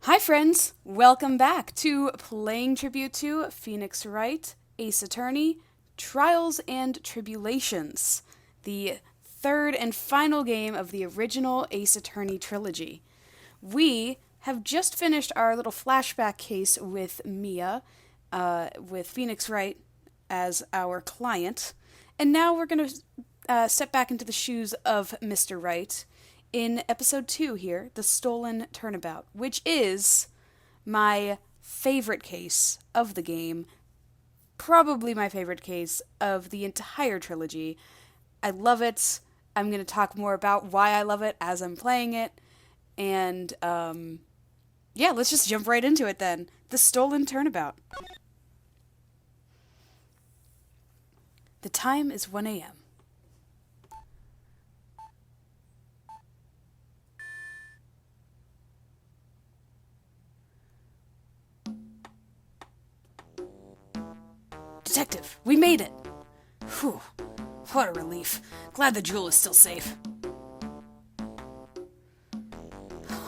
Hi friends, welcome back to Playing Tribute to Phoenix Wright, Ace Attorney, Trials and Tribulations, the third and final game of the original Ace Attorney trilogy. We have just finished our little flashback case with Mia, with Phoenix Wright as our client, and now we're going to step back into the shoes of Mr. Wright in episode 2 here, The Stolen Turnabout, which is my favorite case of the game, probably my favorite case of the entire trilogy. I love it. I'm going to talk more about why I love it as I'm playing it, and yeah, let's just jump right into it then. The Stolen Turnabout. The time is 1 a.m. Detective, we made it! Whew, what a relief. Glad the jewel is still safe.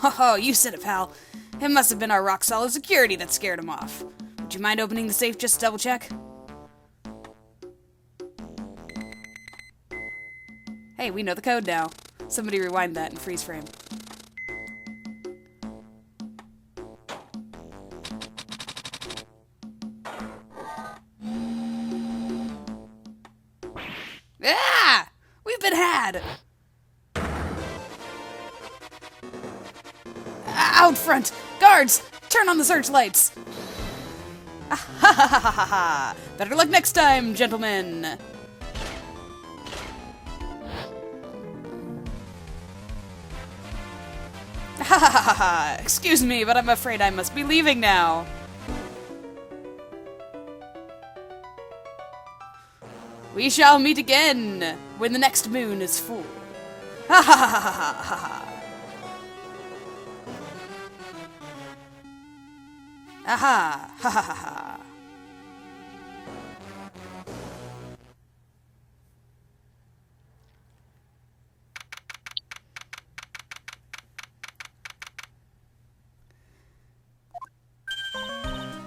Oh, you said it, pal. It must have been our rock-solid security that scared him off. Would you mind opening the safe just to double-check? Hey, we know the code now. Somebody rewind that and freeze frame. Ah! We've been had! Out front! Guards! Turn on the searchlights! Ah, ha ha ha ha ha! Better luck next time, gentlemen! Ha ha ha ha! Excuse me, but I'm afraid I must be leaving now. We shall meet again when the next moon is full. Ha ha ha ha ha ha ha! Aha! Ha ha ha ha!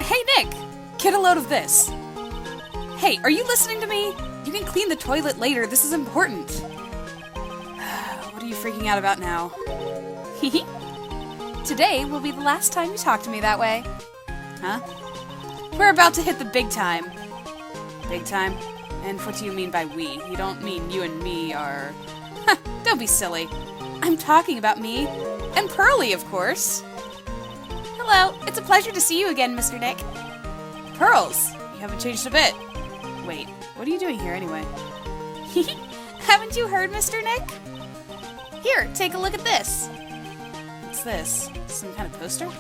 Hey Nick! Get a load of this! Hey, are you listening to me? You can clean the toilet later, this is important. What are you freaking out about now? Hehe. Today will be the last time you talk to me that way. Huh? We're about to hit the big time. Big time? And what do you mean by we? You don't mean you and me are... Don't be silly. I'm talking about me. And Pearly, of course. Hello, it's a pleasure to see you again, Mr. Nick. Pearls, you haven't changed a bit. Wait, what are you doing here anyway? Haven't you heard, Mr. Nick? Here, take a look at this. What's this? Some kind of poster?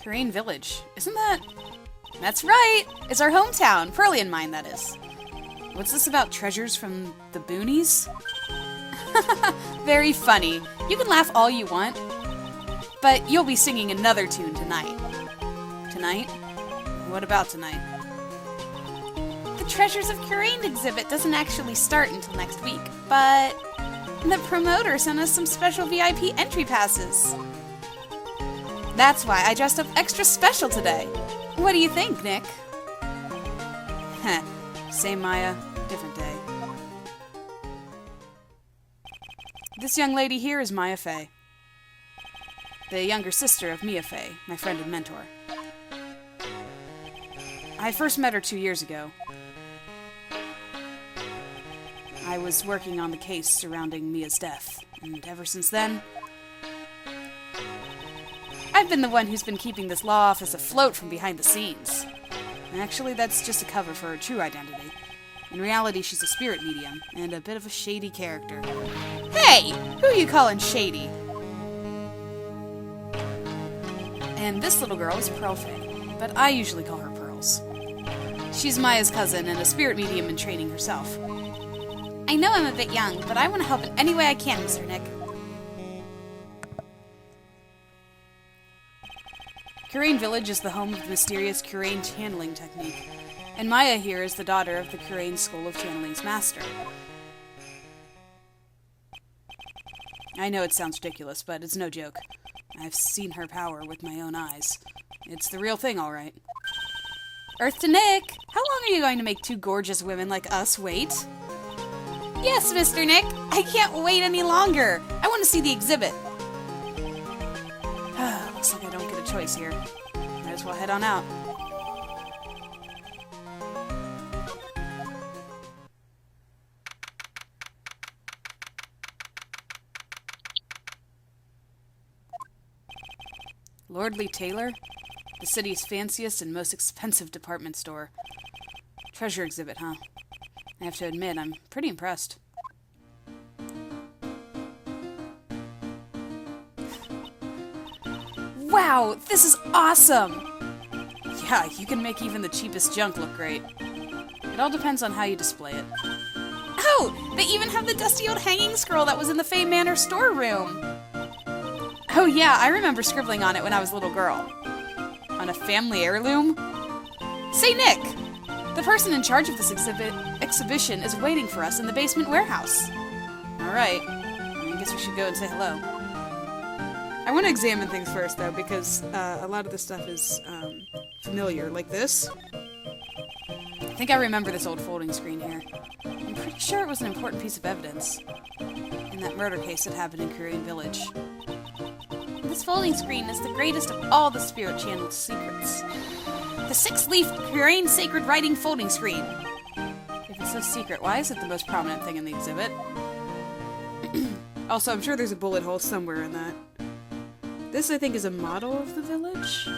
Crane Village. Isn't that... That's right! It's our hometown. Pearly and mine, that is. What's this about treasures from the boonies? Very funny. You can laugh all you want, but you'll be singing another tune tonight. Tonight? What about tonight? The Treasures of Crane exhibit doesn't actually start until next week, but the promoter sent us some special VIP entry passes. That's why I dressed up extra special today. What do you think, Nick? Heh. Same Maya, different day. This young lady here is Maya Fey, the younger sister of Mia Fey, my friend and mentor. I first met her 2 years ago. I was working on the case surrounding Mia's death, and ever since then, I've been the one who's been keeping this law office afloat from behind the scenes. Actually, that's just a cover for her true identity. In reality, she's a spirit medium, and a bit of a shady character. Hey! Who are you calling shady? And this little girl is Pearl Fey, but I usually call her Pearls. She's Maya's cousin and a spirit medium in training herself. I know I'm a bit young, but I want to help in any way I can, Mr. Nick. Curane Village is the home of the mysterious Curane channeling technique, and Maya here is the daughter of the Curane School of Channeling's master. I know it sounds ridiculous, but it's no joke. I've seen her power with my own eyes. It's the real thing, all right. Earth to Nick! How long are you going to make two gorgeous women like us wait? Yes, Mr. Nick! I can't wait any longer! I want to see the exhibit! Looks like I don't get a choice here. Might as well head on out. Lordly Taylor? The city's fanciest and most expensive department store. Treasure exhibit, huh? I have to admit, I'm pretty impressed. Wow, this is awesome! Yeah, you can make even the cheapest junk look great. It all depends on how you display it. Oh, they even have the dusty old hanging scroll that was in the Fay Manor storeroom! Oh yeah, I remember scribbling on it when I was a little girl. On a family heirloom? Say, Nick! The person in charge of this exhibition is waiting for us in the basement warehouse. Alright, I guess we should go and say hello. I want to examine things first, though, because a lot of this stuff is familiar, like this. I think I remember this old folding screen here. I'm pretty sure it was an important piece of evidence in that murder case that happened in Korean Village. This folding screen is the greatest of all the Spirit Channel's secrets. The 6-leaf Korean sacred writing folding screen. If it's so secret, why is it the most prominent thing in the exhibit? Also, I'm sure there's a bullet hole somewhere in that. This, I think, is a model of the village.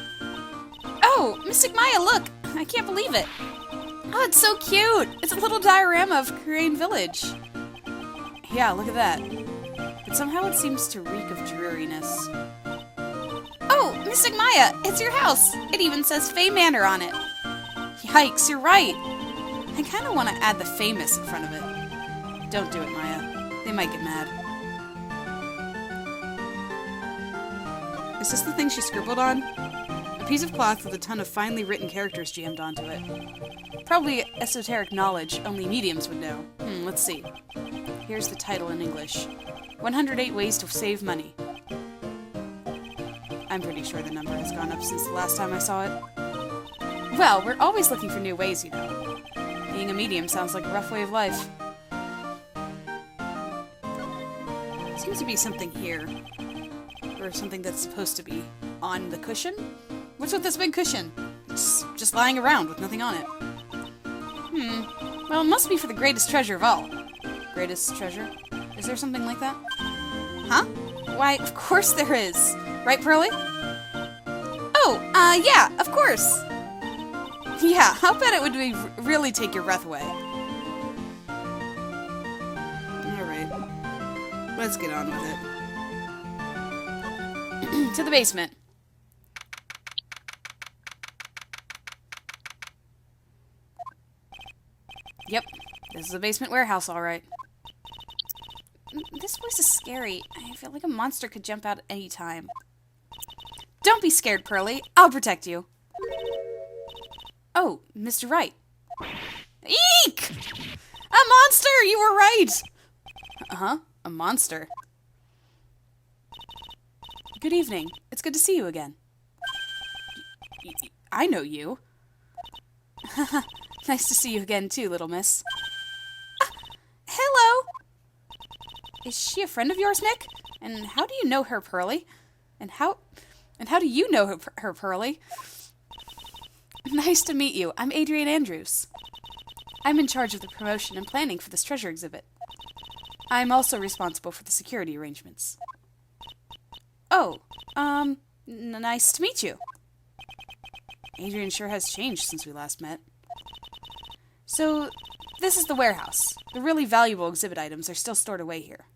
Oh, Mystic Maya, look! I can't believe it. Oh, it's so cute! It's a little diorama of Korean Village. Yeah, look at that. But somehow it seems to reek of dreariness. Oh, Mystic Maya, it's your house. It even says Fay Manor on it. Yikes, you're right. I kind of want to add the famous in front of it. Don't do it, Maya. They might get mad. Is this the thing she scribbled on? A piece of cloth with a ton of finely written characters jammed onto it. Probably esoteric knowledge only mediums would know. Let's see. Here's the title in English. 108 Ways to Save Money. I'm pretty sure the number has gone up since the last time I saw it. Well, we're always looking for new ways, you know. Being a medium sounds like a rough way of life. Seems to be something here. Or something that's supposed to be on the cushion? What's with this big cushion? It's just lying around with nothing on it. Well, it must be for the greatest treasure of all. Greatest treasure? Is there something like that? Huh? Why, of course there is. Right, Pearly? Oh, yeah, of course. Yeah, I'll bet it would really take your breath away. Alright. Let's get on with it. To the basement. Yep, this is the basement warehouse, all right. This place is scary. I feel like a monster could jump out at any time. Don't be scared, Pearly. I'll protect you. Oh, Mr. Wright. Eek! A monster! You were right! Uh-huh, a monster. Good evening. It's good to see you again. I know you. Nice to see you again, too, little miss. Hello! Is she a friend of yours, Nick? And how do you know her, Pearly? And how do you know her, Pearly? Nice to meet you. I'm Adrian Andrews. I'm in charge of the promotion and planning for this treasure exhibit. I'm also responsible for the security arrangements. Oh, nice to meet you. Adrian sure has changed since we last met. So, this is the warehouse. The really valuable exhibit items are still stored away here.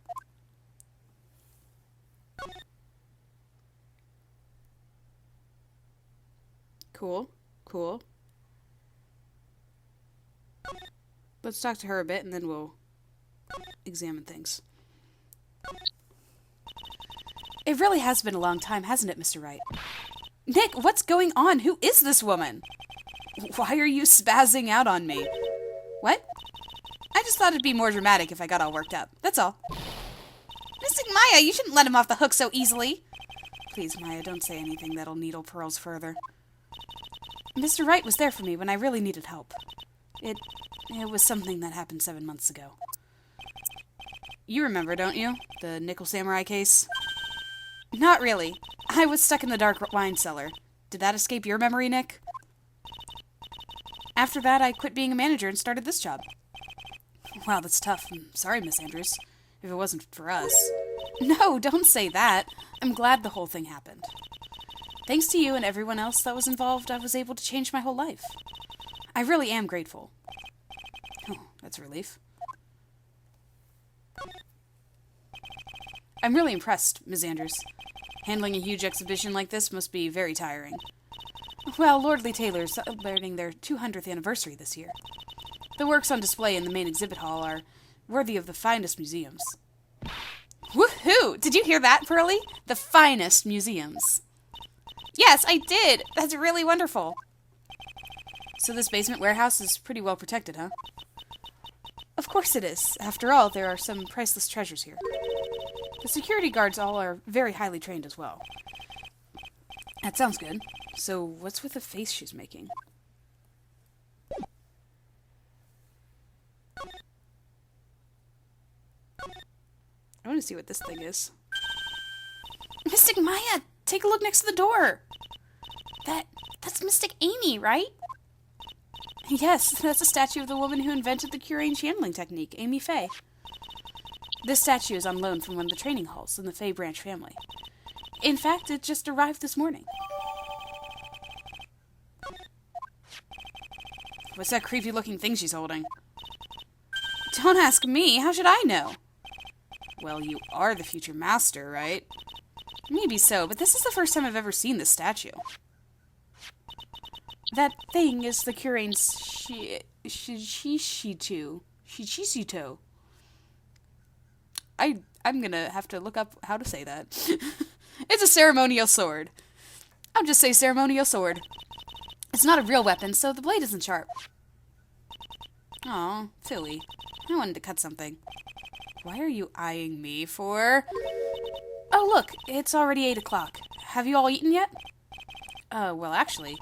Cool, cool. Let's talk to her a bit and then we'll examine things. It really has been a long time, hasn't it, Mr. Wright? Nick, what's going on? Who is this woman? Why are you spazzing out on me? What? I just thought it'd be more dramatic if I got all worked up. That's all. Mystic Maya, you shouldn't let him off the hook so easily. Please, Maya, don't say anything that'll needle Pearls further. Mr. Wright was there for me when I really needed help. It was something that happened 7 months ago. You remember, don't you? The Nickel Samurai case? Not really. I was stuck in the dark wine cellar. Did that escape your memory, Nick? After that, I quit being a manager and started this job. Wow, that's tough. I'm sorry, Miss Andrews. If it wasn't for us. No, don't say that. I'm glad the whole thing happened. Thanks to you and everyone else that was involved, I was able to change my whole life. I really am grateful. Oh, that's a relief. I'm really impressed, Ms. Andrews. Handling a huge exhibition like this must be very tiring. Well, Lordly Taylor's celebrating their 200th anniversary this year. The works on display in the main exhibit hall are worthy of the finest museums. Woohoo! Did you hear that, Pearlie? The finest museums. Yes, I did! That's really wonderful. So this basement warehouse is pretty well protected, huh? Of course it is. After all, there are some priceless treasures here. The security guards all are very highly trained as well. That sounds good. So what's with the face she's making? I want to see what this thing is. Mystic Maya! Take a look next to the door! That's Mystic Amy, right? Yes, that's a statue of the woman who invented the Curane channeling technique, Amy Fay. This statue is on loan from one of the training halls in the Fay branch family. In fact, it just arrived this morning. What's that creepy-looking thing she's holding? Don't ask me. How should I know? Well, you are the future master, right? Maybe so, but this is the first time I've ever seen this statue. That thing is the Curane's Shishito. I'm gonna have to look up how to say that. It's a ceremonial sword. I'll just say ceremonial sword. It's not a real weapon, so the blade isn't sharp. Aw, silly. I wanted to cut something. Why are you eyeing me for? Oh, look, it's already 8 o'clock. Have you all eaten yet? Well, actually,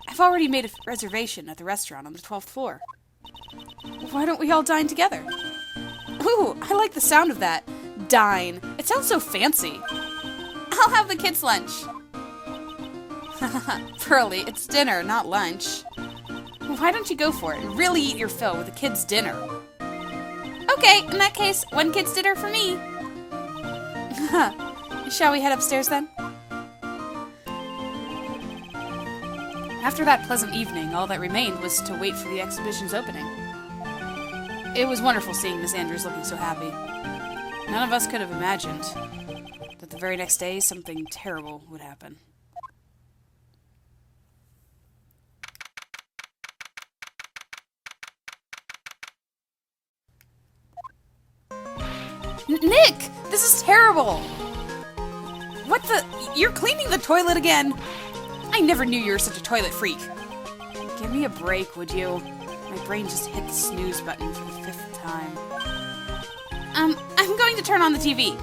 I've already made a reservation at the restaurant on the 12th floor. Why don't we all dine together? Ooh, I like the sound of that. Dine. It sounds so fancy. I'll have the kids' lunch. Pearlie, it's dinner, not lunch. Why don't you go for it and really eat your fill with the kids' dinner? Okay, in that case, one kid's dinner for me. Shall we head upstairs then? After that pleasant evening, all that remained was to wait for the exhibition's opening. It was wonderful seeing Miss Andrews looking so happy. None of us could have imagined that the very next day something terrible would happen. Nick! This is terrible! What the? You're cleaning the toilet again? I never knew you were such a toilet freak. Give me a break, would you? My brain just hit the snooze button for the 5th time. I'm going to turn on the TV.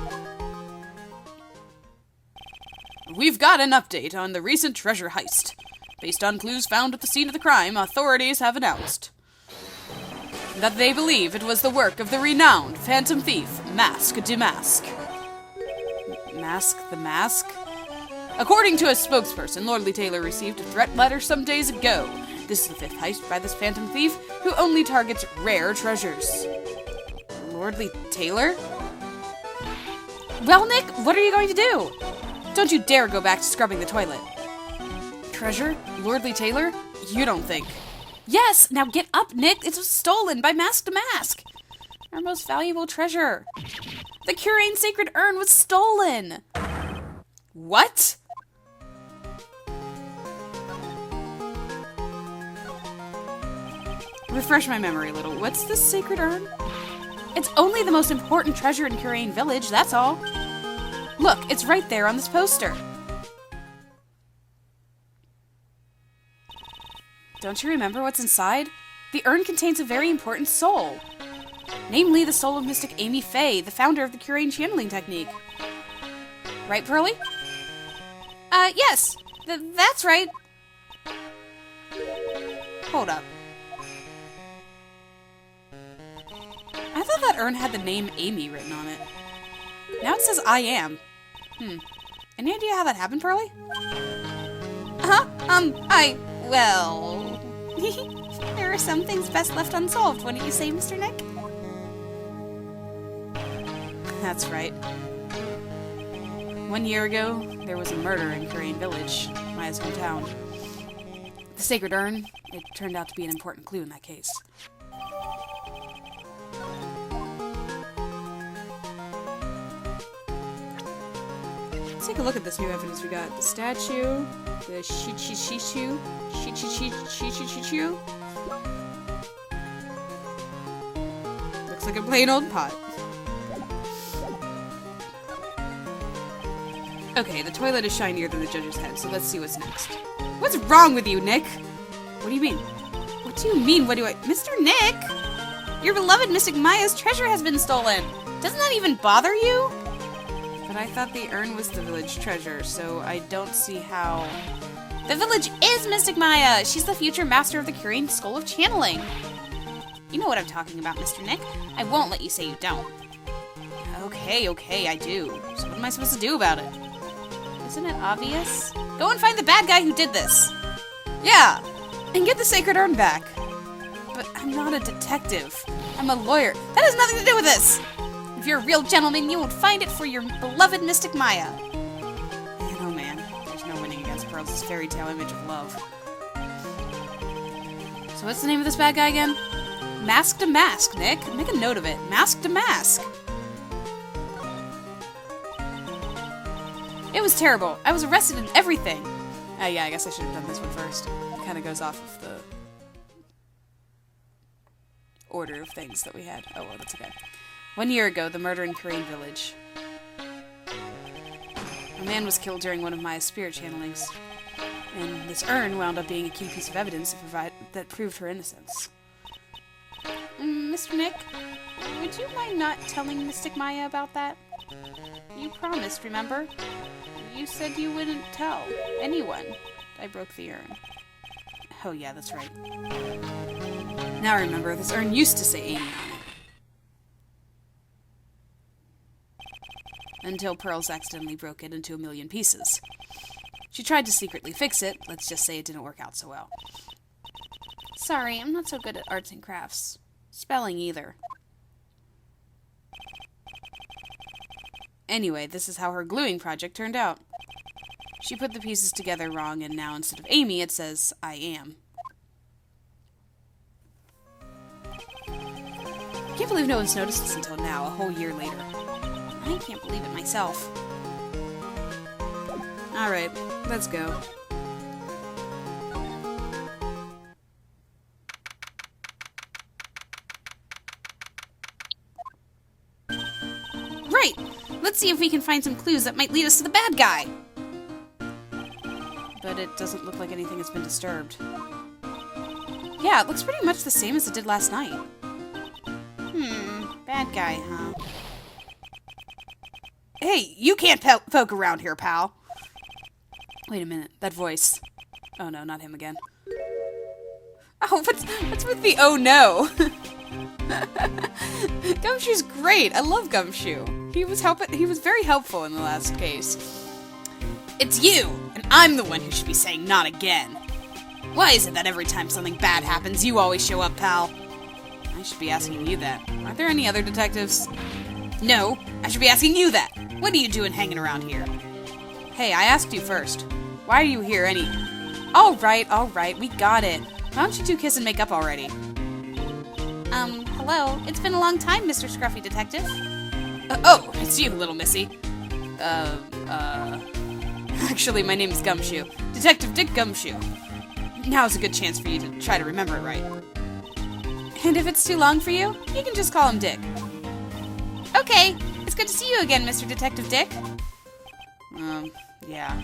We've got an update on the recent treasure heist. Based on clues found at the scene of the crime, authorities have announced that they believe it was the work of the renowned phantom thief, Mask de Mask. Mask the Mask? According to a spokesperson, Lordly Taylor received a threat letter some days ago. This is the 5th heist by this phantom thief, who only targets rare treasures. Lordly Taylor? Well, Nick, what are you going to do? Don't you dare go back to scrubbing the toilet. Treasure? Lordly Taylor? You don't think. Yes, now get up, Nick. It was stolen by Mask to Mask. Our most valuable treasure. The Curane sacred urn was stolen. What? Refresh my memory a little. What's this sacred urn? It's only the most important treasure in Curane Village, that's all. Look, it's right there on this poster. Don't you remember what's inside? The urn contains a very important soul. Namely, the soul of Mystic Amy Faye, the founder of the Curain channeling technique. Right, Pearly? Yes. That's right. Hold up. I thought that urn had the name Amy written on it. Now it says I am. Any idea how that happened, Pearly? Well... there are some things best left unsolved, wouldn't you say, Mr. Nick? That's right. 1 year ago, there was a murder in Curain Village, Maya's hometown. The sacred urn, it turned out to be an important clue in that case. Let's take a look at this new evidence we got. The statue, the Shichichichu. Looks like a plain old pot. Okay, the toilet is shinier than the judge's head, so let's see what's next. What's wrong with you, Nick? What do you mean? What do you mean, Mr. Nick? Your beloved Mystic Maya's treasure has been stolen. Doesn't that even bother you? But I thought the urn was the village treasure, so I don't see how... The village is Mystic Maya! She's the future master of the Curain School of Channeling. You know what I'm talking about, Mr. Nick. I won't let you say you don't. Okay, I do. So what am I supposed to do about it? Isn't it obvious? Go and find the bad guy who did this. Yeah, and get the sacred urn back. But I'm not a detective. I'm a lawyer. That has nothing to do with this. If you're a real gentleman, you won't find it for your beloved Mystic Maya. And oh man, there's no winning against Pearl's fairy tale image of love. So what's the name of this bad guy again? Mask to Mask, Nick. Make a note of it. Mask to Mask. It was terrible. I was arrested and everything. Yeah, I guess I should have done this one first. It kind of goes off of the order of things that we had. Oh, well, that's okay. 1 year ago, the murder in Curain Village. A man was killed during one of Maya's spirit channelings. And this urn wound up being a key piece of evidence that proved her innocence. Mr. Nick, would you mind not telling Mystic Maya about that? You promised, remember? You said you wouldn't tell anyone. I broke the urn. Oh yeah, that's right. Now I remember, this urn used to say Amy on it. Until Pearls accidentally broke it into a million pieces. She tried to secretly fix it, let's just say it didn't work out so well. Sorry, I'm not so good at arts and crafts. Spelling either. Anyway, this is how her gluing project turned out. She put the pieces together wrong, and now instead of Amy, it says, I am. I can't believe no one's noticed this until now, a whole year later. I can't believe it myself. Alright, let's go. Right! Let's see if we can find some clues that might lead us to the bad guy! But it doesn't look like anything has been disturbed. Yeah, it looks pretty much the same as it did last night. Bad guy, huh? Hey, you can't poke around here, pal! Wait a minute, that voice. Oh no, not him again. Oh, what's with the oh no? Gumshoe's great. I love Gumshoe. He was very helpful in the last case. It's you, and I'm the one who should be saying not again. Why is it that every time something bad happens, you always show up, pal? I should be asking you that. Aren't there any other detectives? No, I should be asking you that. What are you doing hanging around here? Hey, I asked you first. Why are you here Alright, we got it. Why don't you two kiss and make up already? Hello. It's been a long time, Mr. Scruffy Detective. Oh, it's you, little missy. Actually, my name is Gumshoe. Detective Dick Gumshoe. Now's a good chance for you to try to remember it right. And if it's too long for you, you can just call him Dick. Okay, it's good to see you again, Mr. Detective Dick. Yeah,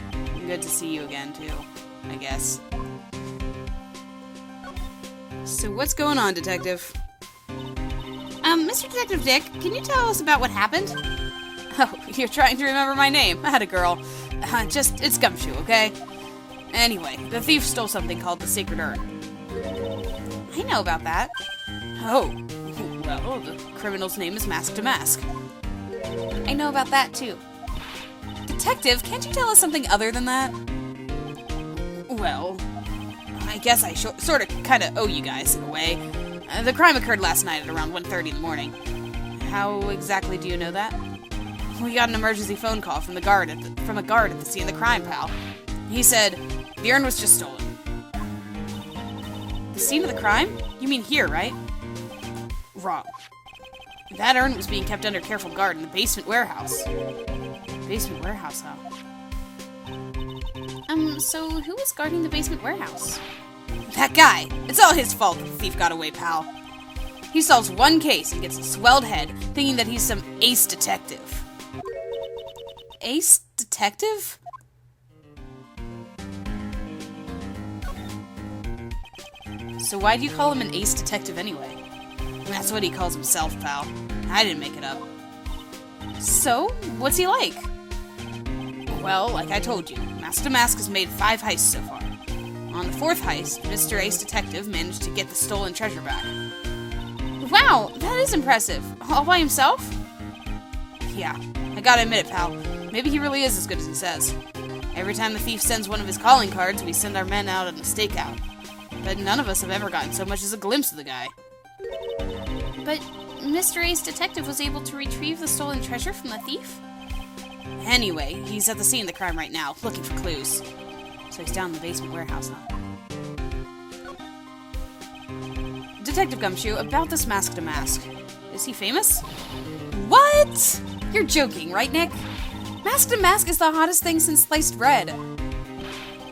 good to see you again, too, I guess. So what's going on, Detective? Mr. Detective Dick, can you tell us about what happened? Oh, you're trying to remember my name. I had a girl. It's Gumshoe, okay? Anyway, the thief stole something called the Sacred Urn. I know about that. Oh, well, the criminal's name is Mask to Mask. I know about that, too. Detective, can't you tell us something other than that? Well, I guess I sort of kind of owe you guys, in a way. The crime occurred last night at around 1:30 in the morning. How exactly do you know that? We got an emergency phone call from a guard at the scene of the crime, pal. He said, the urn was just stolen. The scene of the crime? You mean here, right? Wrong. That urn was being kept under careful guard in the basement warehouse. Basement warehouse, huh? So who was guarding the basement warehouse? That guy! It's all his fault that the thief got away, pal. He solves one case and gets a swelled head, thinking that he's some ace detective. Ace detective? So why do you call him an ace detective anyway? That's what he calls himself, pal. I didn't make it up. So, what's he like? Well, like I told you, Mask to Mask has made 5 heists so far. On the 4th heist, Mr. Ace Detective managed to get the stolen treasure back. Wow, that is impressive. All by himself? Yeah, I gotta admit it, pal. Maybe he really is as good as he says. Every time the thief sends one of his calling cards, we send our men out on a stakeout. But none of us have ever gotten so much as a glimpse of the guy. But Mr. Ace Detective was able to retrieve the stolen treasure from the thief? Anyway, he's at the scene of the crime right now, looking for clues. So he's down in the basement warehouse, huh? Detective Gumshoe, about this Mask to Mask. Is he famous? What? You're joking, right, Nick? Mask to Mask is the hottest thing since sliced bread.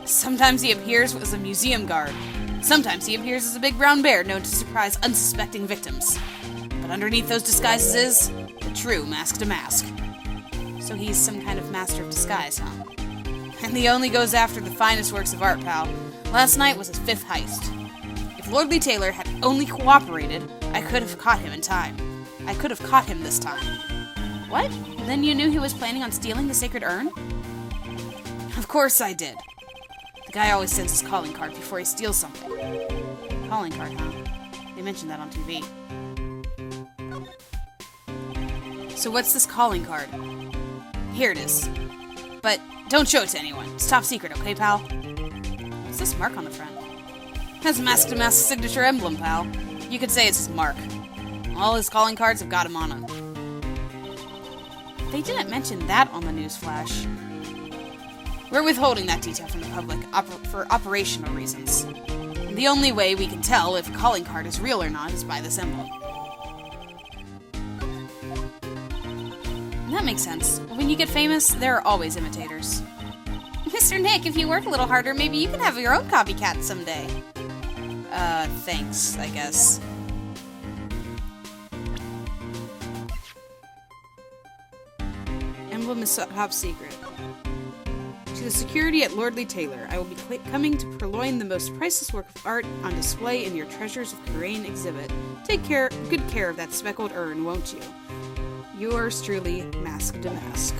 Sometimes he appears as a museum guard. Sometimes he appears as a big brown bear known to surprise unsuspecting victims. But underneath those disguises is the true Mask to Mask. So he's some kind of master of disguise, huh? And he only goes after the finest works of art, pal. Last night was his 5th heist. If Lordly Taylor had only cooperated, I could have caught him in time. I could have caught him this time. What? Then you knew he was planning on stealing the Sacred Urn? Of course I did. The guy always sends his calling card before he steals something. Calling card, huh? They mentioned that on TV. So what's this calling card? Here it is. But don't show it to anyone. It's top secret, okay, pal? What's this mark on the front? That's Mask to Mask's signature emblem, pal. You could say it's his mark. All his calling cards have got him on them. They didn't mention that on the news flash. We're withholding that detail from the public for operational reasons. And the only way we can tell if a calling card is real or not is by this emblem. That makes sense. When you get famous, there are always imitators. Mr. Nick, if you work a little harder, maybe you can have your own copycat someday. Thanks, I guess. Emblem is top secret. To the security at Lordly Taylor, I will be coming to purloin the most priceless work of art on display in your Treasures of Karain exhibit. Take good care of that speckled urn, won't you? Yours truly, Mask to Mask.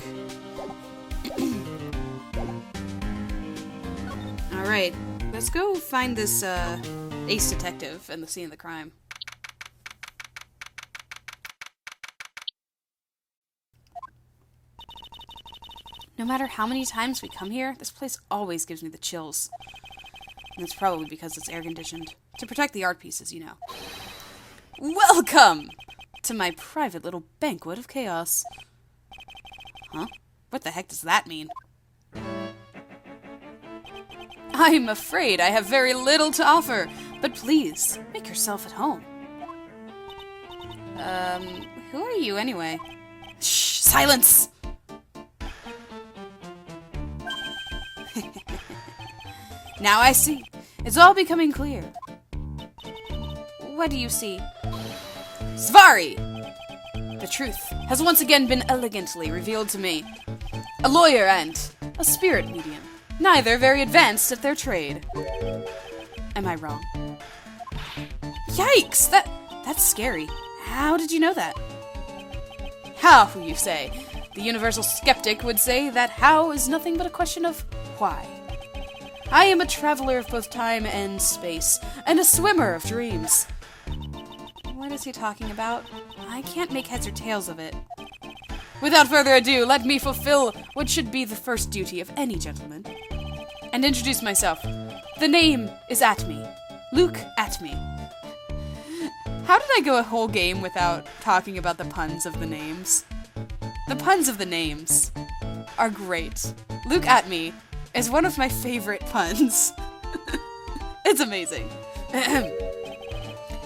Alright, let's go find this, ace detective and the scene of the crime. No matter how many times we come here, this place always gives me the chills. And it's probably because it's air-conditioned. To protect the art pieces, you know. Welcome to my private little banquet of chaos. Huh? What the heck does that mean? I'm afraid I have very little to offer, but please, make yourself at home. Who are you anyway? Shh, silence! Now I see. It's all becoming clear. What do you see? Svari! The truth has once again been elegantly revealed to me. A lawyer and a spirit medium, neither very advanced at their trade. Am I wrong? Yikes! That's scary. How did you know that? How, you say? The universal skeptic would say that how is nothing but a question of why. I am a traveler of both time and space, and a swimmer of dreams. What is he talking about? I can't make heads or tails of it. Without further ado, let me fulfill what should be the first duty of any gentleman, and introduce myself. The name is Atme. Luke Atme. How did I go a whole game without talking about the puns of the names? The puns of the names are great. Luke Atme is one of my favorite puns. It's amazing.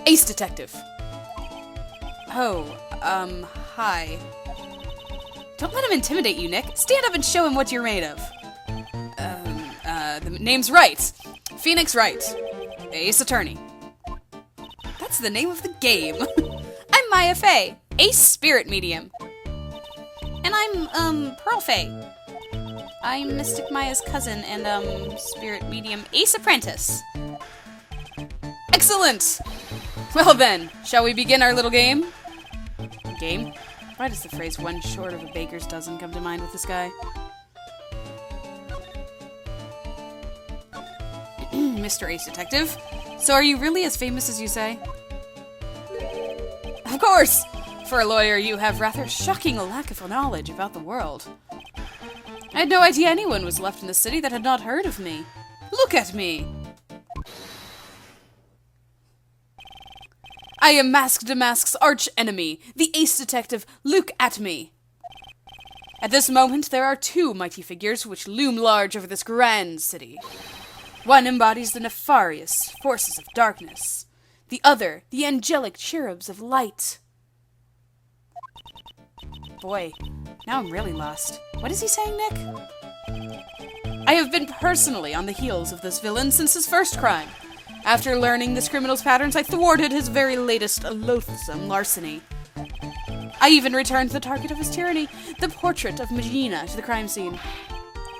Ace Detective. Oh, hi. Don't let him intimidate you, Nick. Stand up and show him what you're made of. The name's Wright. Phoenix Wright. Ace Attorney. That's the name of the game. I'm Maya Fey, Ace Spirit Medium. And I'm, Pearl Fey. I'm Mystic Maya's cousin and, Spirit Medium Ace Apprentice. Excellent! Well then, shall we begin our little game? Game? Why does the phrase one short of a baker's dozen come to mind with this guy? Mr. Ace Detective, so are you really as famous as you say? Of course! For a lawyer, you have rather shocking lack of knowledge about the world. I had no idea anyone was left in the city that had not heard of me. Look at me! I am Mask Damask's arch enemy, the Ace Detective Luke Atme. At this moment, there are two mighty figures which loom large over this grand city. One embodies the nefarious forces of darkness, the other, the angelic cherubs of light. Boy, now I'm really lost. What is he saying, Nick? I have been personally on the heels of this villain since his first crime. After learning this criminal's patterns, I thwarted his very latest loathsome larceny. I even returned the target of his tyranny, the portrait of Magina, to the crime scene.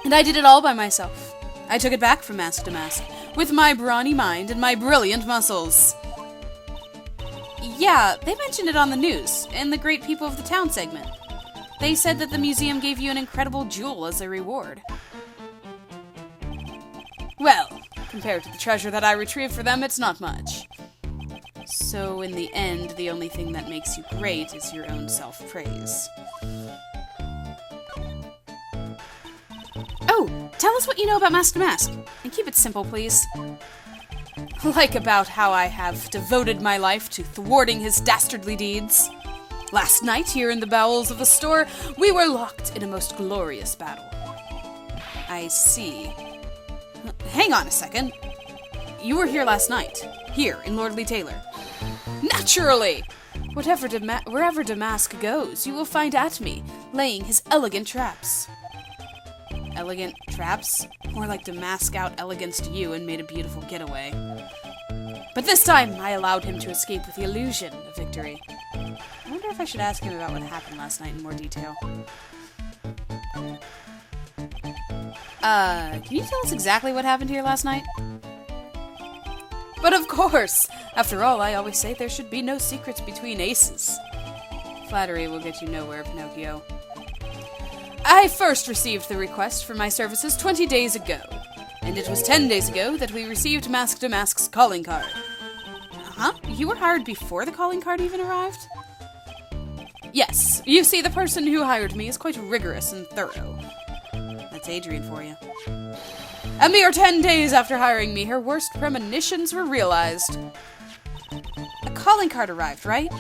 And I did it all by myself. I took it back from Mask to Mask, with my brawny mind and my brilliant muscles. Yeah, they mentioned it on the news, in the Great People of the Town segment. They said that the museum gave you an incredible jewel as a reward. Well, compared to the treasure that I retrieved for them, it's not much. So in the end, the only thing that makes you great is your own self-praise. Oh, tell us what you know about Mask to Mask, and keep it simple, please. Like about how I have devoted my life to thwarting his dastardly deeds. Last night, here in the bowels of the store, we were locked in a most glorious battle. I see. Hang on a second. You were here last night, here in Lordly Taylor. Naturally! Wherever Damask goes, you will find Atme laying his elegant traps. Elegant traps? More like Damask out eleganced you and made a beautiful getaway. But this time, I allowed him to escape with the illusion of victory. I wonder if I should ask him about what happened last night in more detail. Can you tell us exactly what happened here last night? But of course! After all, I always say there should be no secrets between aces. Flattery will get you nowhere, Pinocchio. I first received the request for my services 20 days ago, and it was 10 days ago that we received Mask to Mask's calling card. Huh? You were hired before the calling card even arrived? Yes, you see, the person who hired me is quite rigorous and thorough. That's Adrian for you. A mere 10 days after hiring me, her worst premonitions were realized. A calling card arrived, right?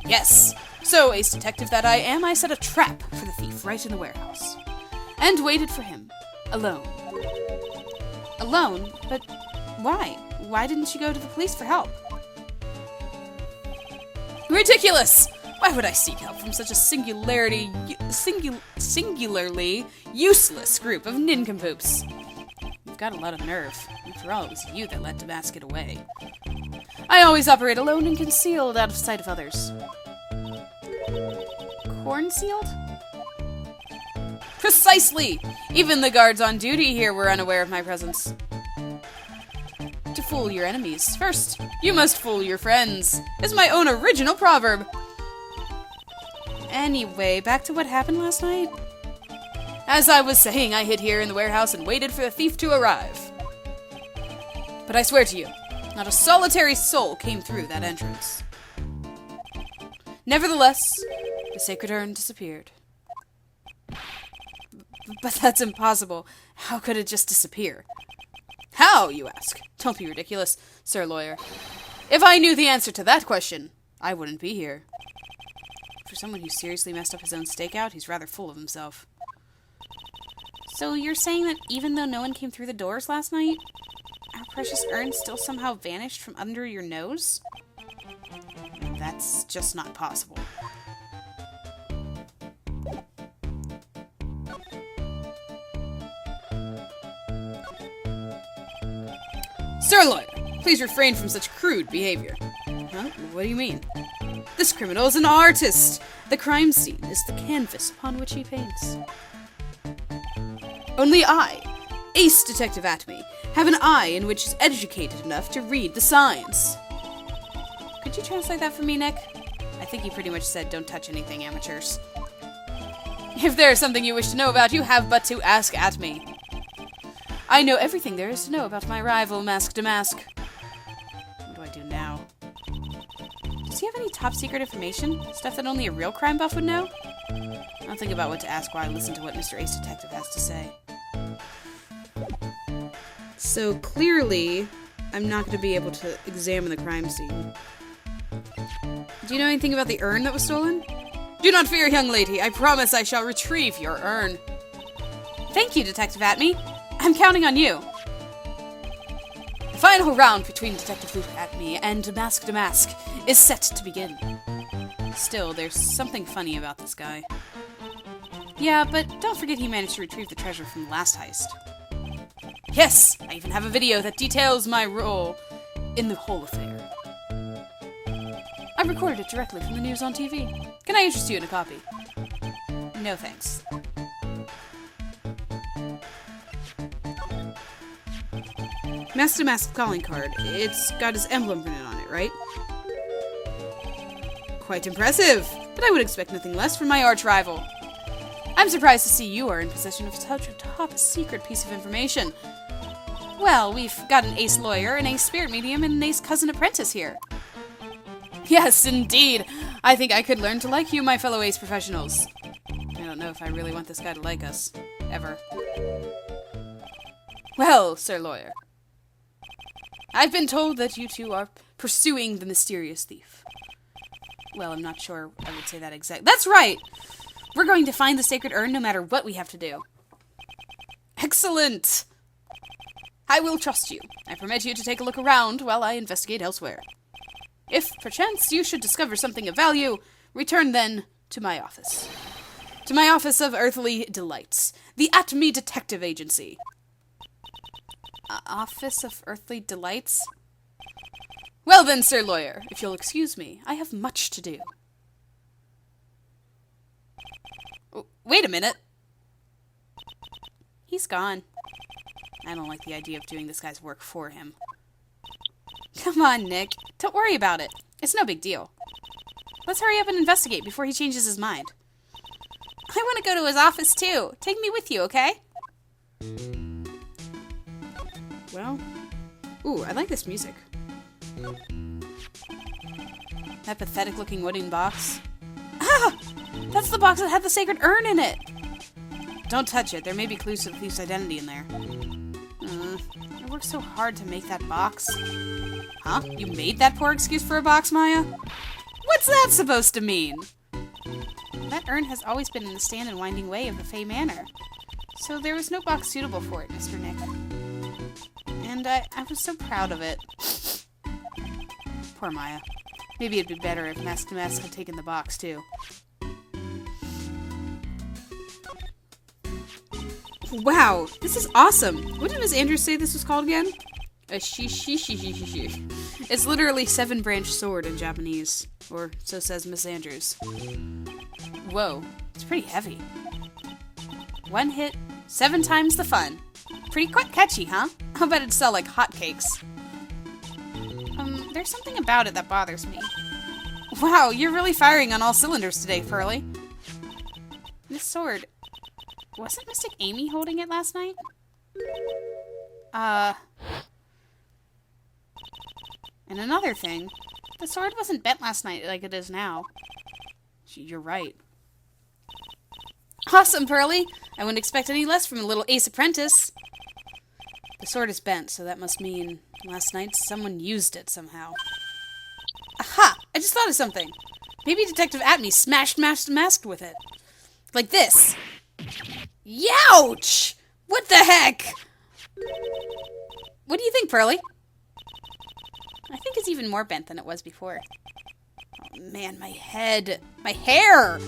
Yes. So, Ace Detective that I am, I set a trap for the thief right in the warehouse. And waited for him. Alone. Alone? But why? Why didn't you go to the police for help? Ridiculous! Why would I seek help from such a singularly useless group of nincompoops? You've got a lot of nerve. After all, it was you that let Damask get away. I always operate alone and concealed out of sight of others. Corn-sealed? Precisely! Even the guards on duty here were unaware of my presence. To fool your enemies. First, you must fool your friends. It's my own original proverb. Anyway, back to what happened last night. As I was saying, I hid here in the warehouse and waited for the thief to arrive. But I swear to you, not a solitary soul came through that entrance. Nevertheless, the sacred urn disappeared. But that's impossible. How could it just disappear? How, you ask? Don't be ridiculous, Sir Lawyer. If I knew the answer to that question, I wouldn't be here. For someone who seriously messed up his own stakeout, he's rather full of himself. So you're saying that even though no one came through the doors last night, our precious urn still somehow vanished from under your nose? That's just not possible. Sir Lawyer, please refrain from such crude behavior. Huh? What do you mean? This criminal is an artist. The crime scene is the canvas upon which he paints. Only I, Ace Detective Atme, have an eye in which is educated enough to read the signs. Could you translate that for me, Nick? I think he pretty much said, don't touch anything, amateurs. If there is something you wish to know about, you have but to ask Atme. I know everything there is to know about my rival, Mask to Mask. What do I do now? Does he have any top-secret information? Stuff that only a real crime buff would know? I'll think about what to ask while I listen to what Mr. Ace Detective has to say. So, clearly, I'm not going to be able to examine the crime scene. Do you know anything about the urn that was stolen? Do not fear, young lady. I promise I shall retrieve your urn. Thank you, Detective Atme. I'm counting on you. The final round between Detective Luke Atme and Mask to Mask is set to begin. Still, there's something funny about this guy. Yeah, but don't forget he managed to retrieve the treasure from the last heist. Yes, I even have a video that details my role in the whole affair. I recorded it directly from the news on TV. Can I interest you in a copy? No thanks. Mask to Mask calling card. It's got his emblem printed on it, right? Quite impressive, but I would expect nothing less from my arch-rival. I'm surprised to see you are in possession of such a top-secret piece of information. Well, we've got an ace lawyer, an ace spirit medium, and an ace cousin apprentice here. Yes, indeed. I think I could learn to like you, my fellow ace professionals. I don't know if I really want this guy to like us. Ever. Well, Sir Lawyer. I've been told that you two are pursuing the mysterious thief. Well, I'm not sure I would say that exactly. That's right! We're going to find the sacred urn no matter what we have to do. Excellent! I will trust you. I permit you to take a look around while I investigate elsewhere. If, perchance, you should discover something of value, return then to my office. To my office of earthly delights. The Atme Detective Agency. Office of Earthly Delights? Well then, Sir Lawyer, if you'll excuse me, I have much to do. Wait a minute. He's gone. I don't like the idea of doing this guy's work for him. Come on, Nick. Don't worry about it. It's no big deal. Let's hurry up and investigate before he changes his mind. I want to go to his office too. Take me with you, okay? Well, ooh, I like this music. That pathetic-looking wooden box. Ah! That's the box that had the sacred urn in it! Don't touch it. There may be clues to the thief's identity in there. I worked so hard to make that box. Huh? You made that poor excuse for a box, Maya? What's that supposed to mean? That urn has always been in the stand and winding way of the Fey Manor. So there was no box suitable for it, Mr. Nick. And I was so proud of it. Poor Maya. Maybe it'd be better if Mask to Mask had taken the box, too. Wow, this is awesome. What did Miss Andrews say this was called again? A shi-shi-shi-shi-shi-shi. It's literally 7-branch sword in Japanese. Or so says Miss Andrews. Whoa, it's pretty heavy. One hit, 7 times the fun. Pretty quite catchy, huh? I'll bet it'd sell like hotcakes. There's something about it that bothers me. Wow, you're really firing on all cylinders today, Pearly. This sword... Wasn't Mystic Amy holding it last night? And another thing, the sword wasn't bent last night like it is now. You're right. Awesome, Pearly! I wouldn't expect any less from a little ace apprentice. The sword is bent, so that must mean last night someone used it somehow. Aha! I just thought of something. Maybe Detective Atme smashed masked with it. Like this. Youch! What the heck? What do you think, Pearly? I think it's even more bent than it was before. Oh man, my head. My hair!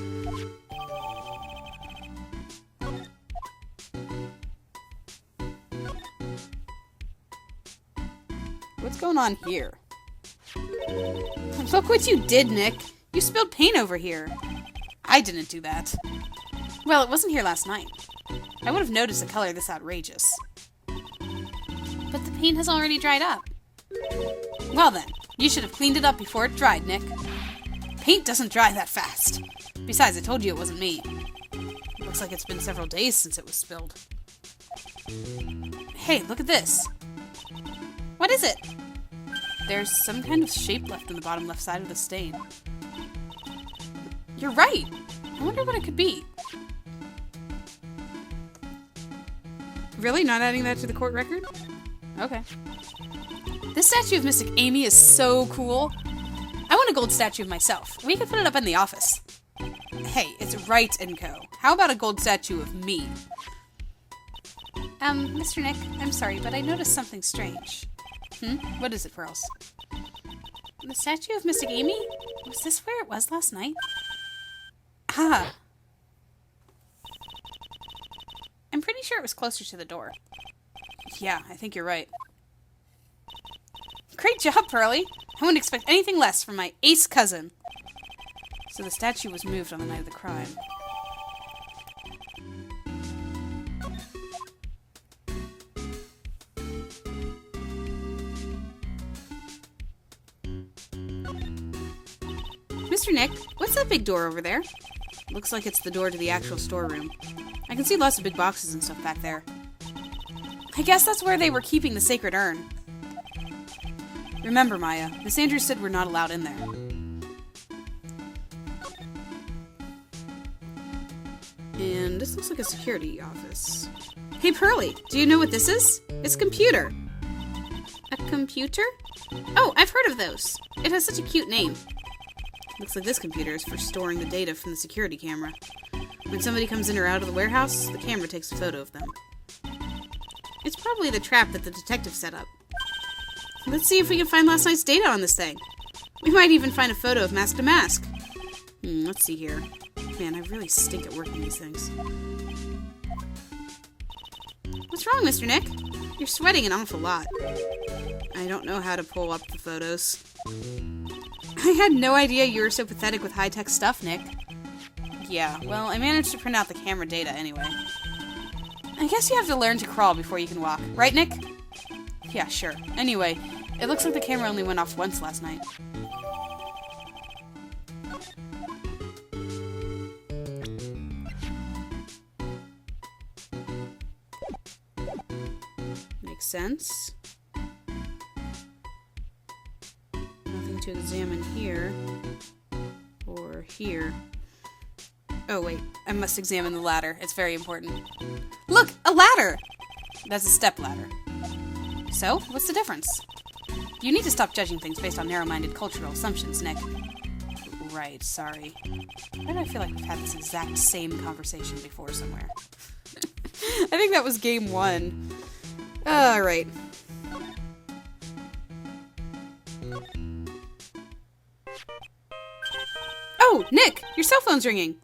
What's going on here? Look what you did, Nick. You spilled paint over here. I didn't do that. Well, it wasn't here last night. I would have noticed a color this outrageous. But the paint has already dried up. Well then, you should have cleaned it up before it dried, Nick. Paint doesn't dry that fast. Besides, I told you it wasn't me. Looks like it's been several days since it was spilled. Hey, look at this. What is it? There's some kind of shape left in the bottom left side of the stain. You're right. I wonder what it could be. Really? Not adding that to the court record? Okay. This statue of Mystic Amy is so cool. I want a gold statue of myself. We could put it up in the office. Hey, it's Wright & Co. How about a gold statue of me? Mr. Nick, I'm sorry, but I noticed something strange. What is it, Pearls? The statue of Mystic Amy? Was this where it was last night? Ah. I'm pretty sure it was closer to the door. Yeah, I think you're right. Great job, Pearly! I wouldn't expect anything less from my ace cousin. So the statue was moved on the night of the crime. Mr. Nick, what's that big door over there? Looks like it's the door to the actual storeroom. I can see lots of big boxes and stuff back there. I guess that's where they were keeping the sacred urn. Remember, Maya, Miss Andrews said we're not allowed in there. And this looks like a security office. Hey, Pearly, do you know what this is? It's a computer. A computer? Oh, I've heard of those. It has such a cute name. Looks like this computer is for storing the data from the security camera. When somebody comes in or out of the warehouse, the camera takes a photo of them. It's probably the trap that the detective set up. Let's see if we can find last night's data on this thing. We might even find a photo of Mask to Mask. Let's see here. Man, I really stink at working these things. What's wrong, Mr. Nick? You're sweating an awful lot. I don't know how to pull up the photos. I had no idea you were so pathetic with high-tech stuff, Nick. Yeah, well, I managed to print out the camera data anyway. I guess you have to learn to crawl before you can walk. Right, Nick? Yeah, sure. Anyway, it looks like the camera only went off once last night. Makes sense. Nothing to examine here. Or here. Oh, wait. I must examine the ladder. It's very important. Look! A ladder! That's a step ladder. So, what's the difference? You need to stop judging things based on narrow-minded cultural assumptions, Nick. Right, sorry. Why do I feel like we've had this exact same conversation before somewhere? I think that was game 1. Alright. Oh, Nick! Your cell phone's ringing!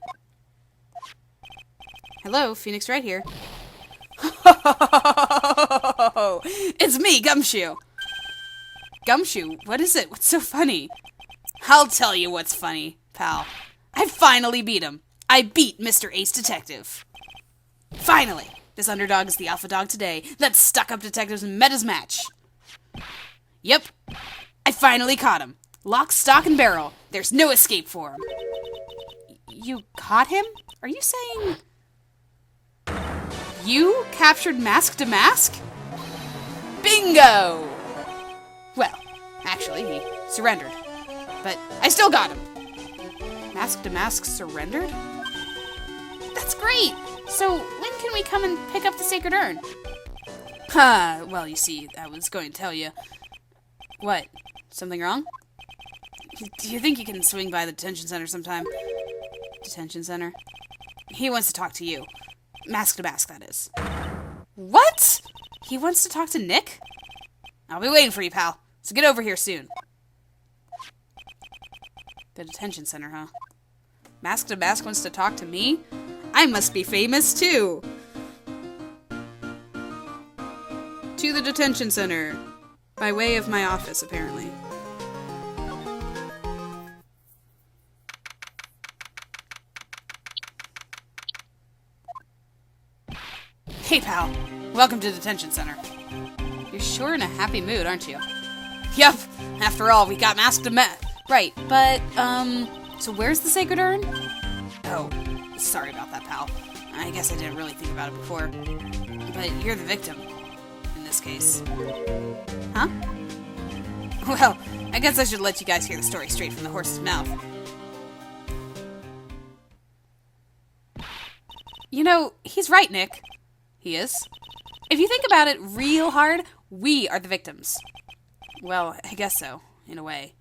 Hello, Phoenix Wright here. It's me, Gumshoe! Gumshoe? What is it? What's so funny? I'll tell you what's funny, pal. I finally beat him. I beat Mr. Ace Detective. Finally! This underdog is the alpha dog today. That stuck-up detective's met his match. Yep. I finally caught him. Lock, stock, and barrel. There's no escape for him. You caught him? Are you saying... You captured Mask to Mask? Bingo! Well, actually, he surrendered. But I still got him. Mask to Mask surrendered? That's great! So, when can we come and pick up the Sacred Urn? Well, you see, I was going to tell you. What? Something wrong? Do you think you can swing by the detention center sometime? Detention center? He wants to talk to you. Mask to Mask, that is. What? He wants to talk to Nick? I'll be waiting for you, pal. So get over here soon. The detention center, huh? Mask to Mask wants to talk to me? I must be famous, too. To the detention center. By way of my office, apparently. Hey, pal. Welcome to detention center. You're sure in a happy mood, aren't you? Yup. After all, we got Mask to Mask. Right, but, so where's the Sacred Urn? Oh, sorry about that, pal. I guess I didn't really think about it before. But you're the victim, in this case. Huh? Well, I guess I should let you guys hear the story straight from the horse's mouth. You know, he's right, Nick. He is. If you think about it real hard, we are the victims. Well, I guess so, in a way.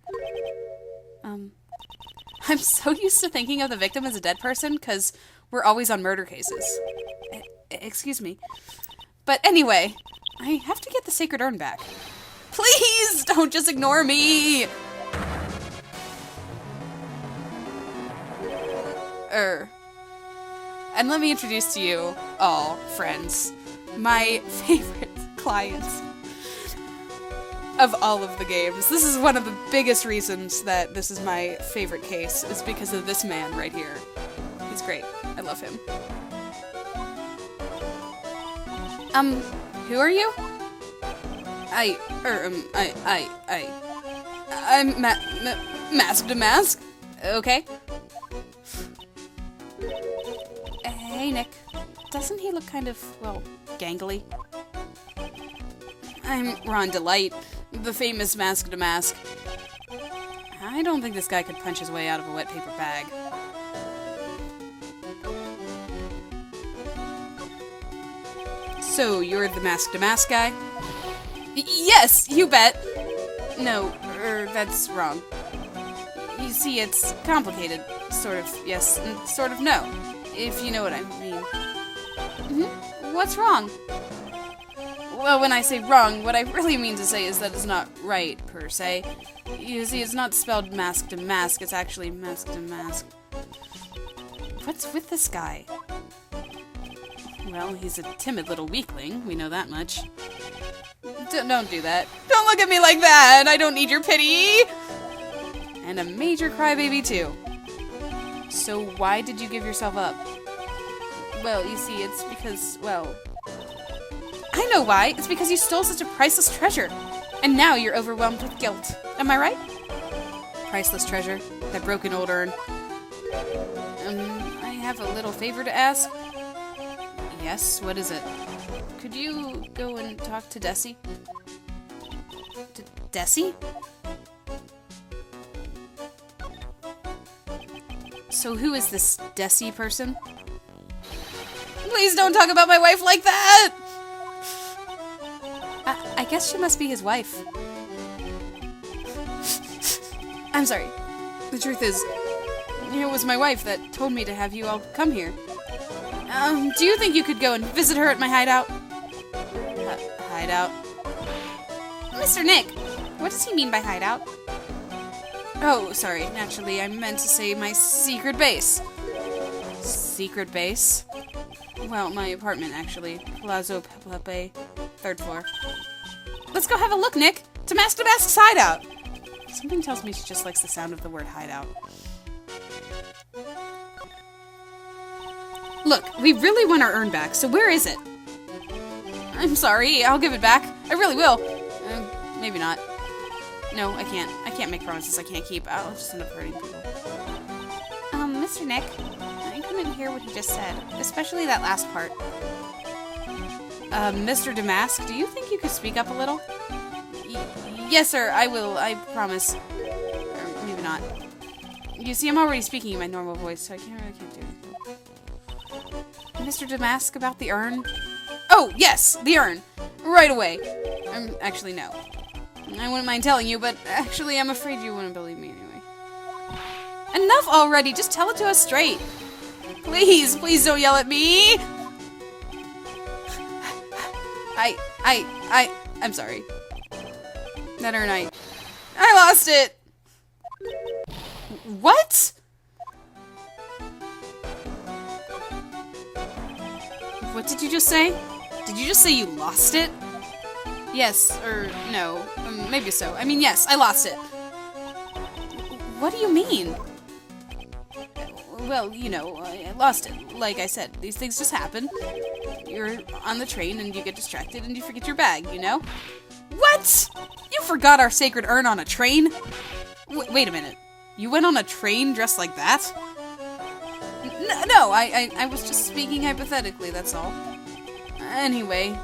I'm so used to thinking of the victim as a dead person, because we're always on murder cases. Excuse me. But anyway, I have to get the Sacred Urn back. Please, don't just ignore me! And let me introduce to you all, friends, my favorite clients of all of the games. This is one of the biggest reasons that this is my favorite case, is because of this man right here. He's great. I love him. Who are you? I'm Mask to Mask. Okay. Hey, Nick. Doesn't he look kind of, well, gangly? I'm Ron Delight, the famous Mask to Mask. I don't think this guy could punch his way out of a wet paper bag. So, you're the Mask to Mask guy? Yes, you bet! No, that's wrong. You see, it's complicated. Sort of yes, and sort of no. If you know what I mean. What's wrong? Well, when I say wrong, what I really mean to say is that it's not right, per se. You see, it's not spelled Mask to Mask, it's actually Mask to Mask. What's with this guy? Well, he's a timid little weakling, we know that much. Don't do that. Don't look at me like that! I don't need your pity! And a major crybaby, too. So why did you give yourself up? Well, you see, it's because, well... I know why! It's because you stole such a priceless treasure! And now you're overwhelmed with guilt. Am I right? Priceless treasure? That broken old urn? I have a little favor to ask. Yes, what is it? Could you go and talk to Desi? Desi? So who is this Desi person? Please don't talk about my wife like that! I guess she must be his wife. I'm sorry. The truth is, it was my wife that told me to have you all come here. Do you think you could go and visit her at my hideout? Hideout? Mr. Nick, what does he mean by hideout? Oh, sorry. Naturally, I meant to say my secret base. Secret base? Well, my apartment, actually. Palazzo Pepe, 3rd floor. Let's go have a look, Nick! To Mask's hideout! Something tells me she just likes the sound of the word hideout. Look, we really want our urn back, so where is it? I'm sorry, I'll give it back. I really will. Maybe not. No, I can't. I can't make promises I can't keep. I'll just end up hurting people. Mr. Nick, I couldn't hear what he just said, especially that last part. Mr. Damask, do you think you could speak up a little? Yes, sir, I will, I promise. Or maybe not. You see, I'm already speaking in my normal voice, so I can't really keep doing it. Mr. Damask, about the urn? Oh, yes, the urn! Right away. Actually, no. I wouldn't mind telling you, but actually, I'm afraid you wouldn't believe me anyway. Enough already! Just tell it to us straight! Please, please don't yell at me! I'm sorry. That urn, I lost it! What? What did you just say? Did you just say you lost it? Yes, or no. Maybe so. I mean, yes, I lost it. What do you mean? Well, you know, I lost it. Like I said, these things just happen. You're on the train and you get distracted and you forget your bag, you know? What? You forgot our sacred urn on a train? Wait a minute. You went on a train dressed like that? No, I was just speaking hypothetically, that's all. Anyway,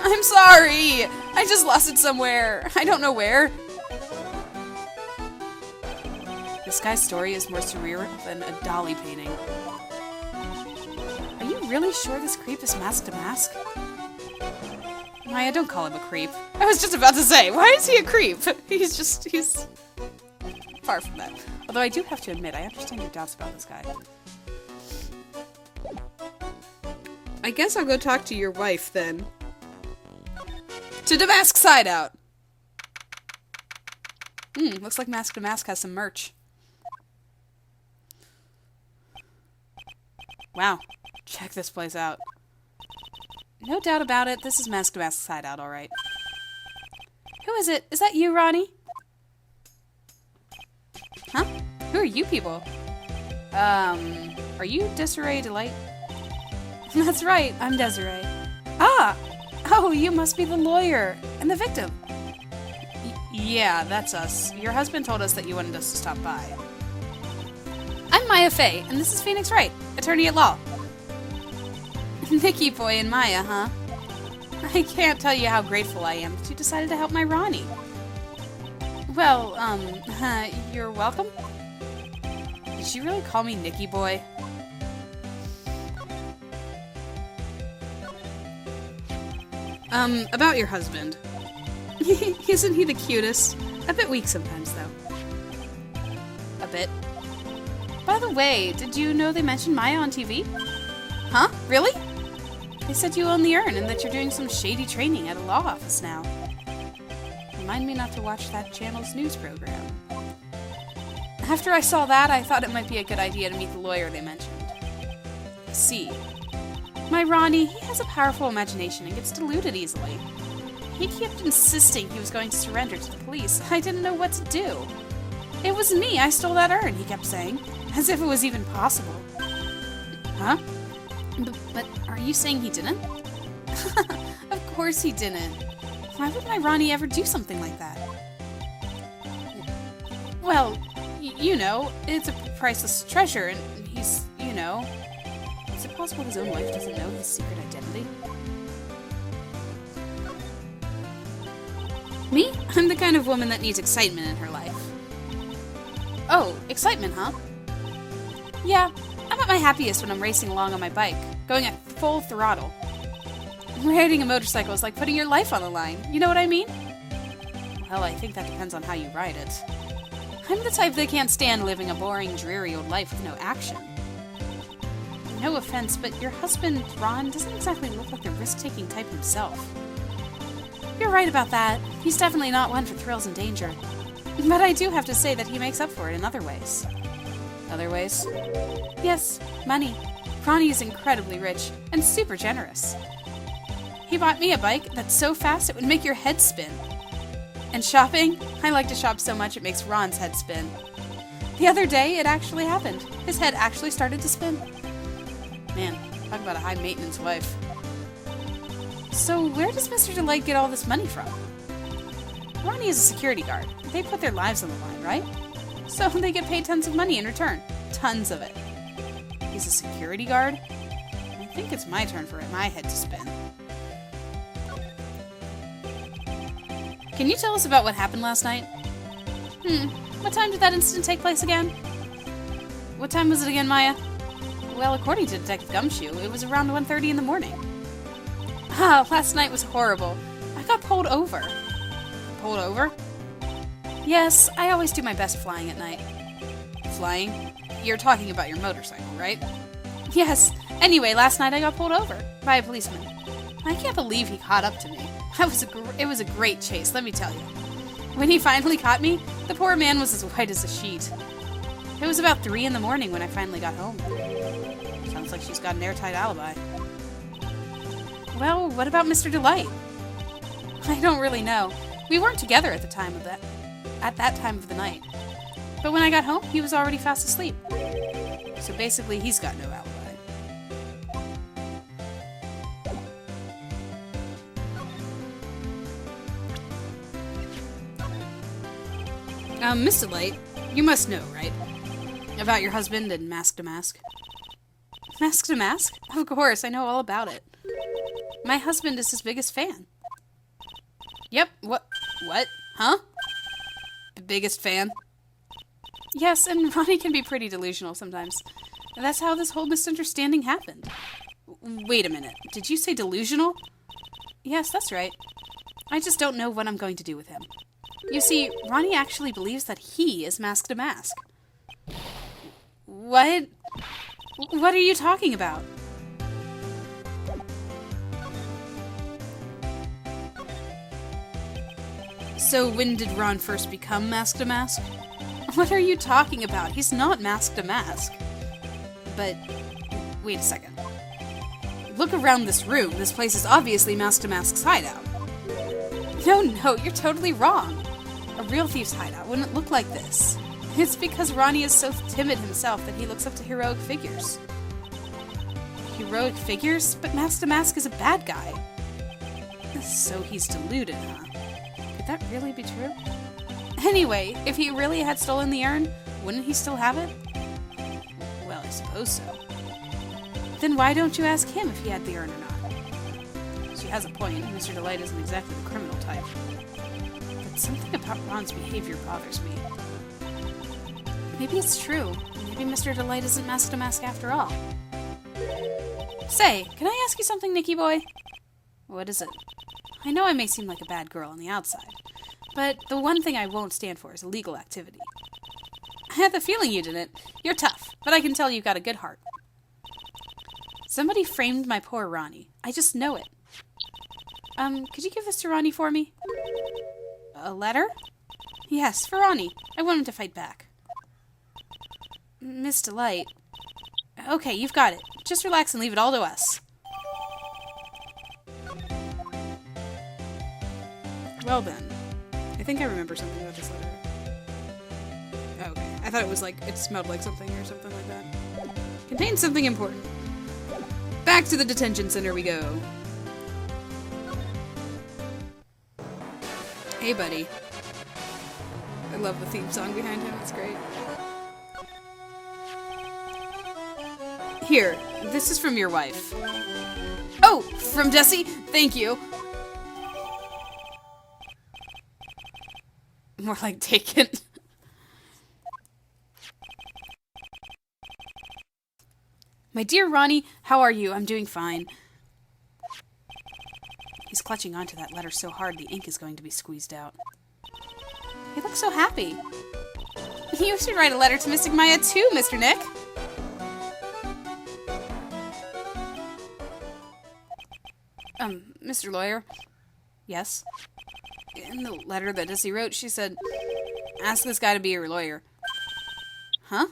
I'm sorry! I just lost it somewhere. I don't know where. This guy's story is more surreal than a Dolly painting. Are you really sure this creep is Mask to Mask? Maya, don't call him a creep. I was just about to say, why is he a creep? He's far from that. Although I do have to admit, I understand your doubts about this guy. I guess I'll go talk to your wife, then. To Damask Sideout! Looks like Mask to Mask has some merch. Wow, check this place out. No doubt about it, this is Mask to Mask Sideout, alright. Who is it? Is that you, Ronnie? Huh? Who are you people? Are you Desiree Delight? That's right, I'm Desiree. Ah! Oh, you must be the lawyer and the victim. Yeah, that's us. Your husband told us that you wanted us to stop by. I'm Maya Fey, and this is Phoenix Wright, attorney at law. Nikki boy and Maya, huh? I can't tell you how grateful I am that you decided to help my Ronnie. Well, you're welcome? Did she really call me Nikki boy? About your husband. Isn't he the cutest? A bit weak sometimes, though. A bit. By the way, did you know they mentioned Maya on TV? Huh? Really? They said you own the urn and that you're doing some shady training at a law office now. Remind me not to watch that channel's news program. After I saw that, I thought it might be a good idea to meet the lawyer they mentioned. See. My Ronnie, he has a powerful imagination and gets deluded easily. He kept insisting he was going to surrender to the police. I didn't know what to do. It was me, I stole that urn, he kept saying. As if it was even possible. Huh? But are you saying he didn't? Of course he didn't. Why would my Ronnie ever do something like that? Well, you know, it's a priceless treasure, and he's, you know... Is it possible his own wife doesn't know his secret identity? Me? I'm the kind of woman that needs excitement in her life. Oh, excitement, huh? Yeah, I'm at my happiest when I'm racing along on my bike, going at full throttle. Riding a motorcycle is like putting your life on the line, you know what I mean? Well, I think that depends on how you ride it. I'm the type that can't stand living a boring, dreary old life with no action. No offense, but your husband, Ron, doesn't exactly look like the risk-taking type himself. You're right about that. He's definitely not one for thrills and danger. But I do have to say that he makes up for it in other ways. Other ways? Yes, money. Ronnie is incredibly rich and super generous. He bought me a bike that's so fast it would make your head spin. And shopping? I like to shop so much it makes Ron's head spin. The other day, it actually happened. His head actually started to spin. Man, talk about a high-maintenance wife. So where does Mr. Delight get all this money from? Ronnie is a security guard. They put their lives on the line, right? So they get paid tons of money in return. Tons of it. He's a security guard? I think it's my turn for my head to spin. Can you tell us about what happened last night? What time did that incident take place again? What time was it again, Maya? Well, according to Detective Gumshoe, it was around 1:30 in the morning. Last night was horrible. I got pulled over. Pulled over? Yes, I always do my best flying at night. Flying? You're talking about your motorcycle, right? Yes. Anyway, last night I got pulled over by a policeman. I can't believe he caught up to me. It was a great chase, let me tell you. When he finally caught me, the poor man was as white as a sheet. It was about 3 in the morning when I finally got home. Sounds like she's got an airtight alibi. Well, what about Mr. Delight? I don't really know. We weren't together at that time of the night. But when I got home, he was already fast asleep. So basically, he's got no alibi. Miss Delight, you must know, right? About your husband and Mask to Mask. Mask to Mask? Of course, I know all about it. My husband is his biggest fan. Yep, what? Huh? The biggest fan? Yes, and Ronnie can be pretty delusional sometimes. That's how this whole misunderstanding happened. Wait a minute, did you say delusional? Yes, that's right. I just don't know what I'm going to do with him. You see, Ronnie actually believes that he is Mask to Mask. What? What are you talking about? So when did Ron first become Mask to Mask? What are you talking about? He's not Mask to Mask. But, wait a second. Look around this room. This place is obviously Mask to Mask's hideout. No, you're totally wrong. A real thief's hideout wouldn't look like this. It's because Ronnie is so timid himself that he looks up to heroic figures. Heroic figures? But Mask to Mask is a bad guy. So he's deluded, huh? Could that really be true? Anyway, if he really had stolen the urn, wouldn't he still have it? Well, I suppose so. Then why don't you ask him if he had the urn or not? She has a point. Mr. Delight isn't exactly the criminal type. But something about Ron's behavior bothers me. Maybe it's true. Maybe Mr. Delight isn't Mask to Mask after all. Say, can I ask you something, Nicky boy? What is it? I know I may seem like a bad girl on the outside, but the one thing I won't stand for is illegal activity. I had the feeling you didn't. You're tough, but I can tell you've got a good heart. Somebody framed my poor Ronnie. I just know it. Could you give this to Ronnie for me? A letter? Yes, for Ronnie. I want him to fight back. Miss Delight. Okay, you've got it. Just relax and leave it all to us. Well then. I think I remember something about this letter. Oh, okay. I thought it was like, it smelled like something or something like that. Contains something important. Back to the detention center we go. Hey, buddy. I love the theme song behind him. It's great. Here, this is from your wife. Oh, from Desi? Thank you. More like take it. My dear Ronnie, how are you? I'm doing fine. He's clutching onto that letter so hard the ink is going to be squeezed out. He looks so happy. You should write a letter to Mystic Maya too, Mr. Nick. Mr. Lawyer? Yes? In the letter that Desi wrote, she said, ask this guy to be your lawyer. Huh?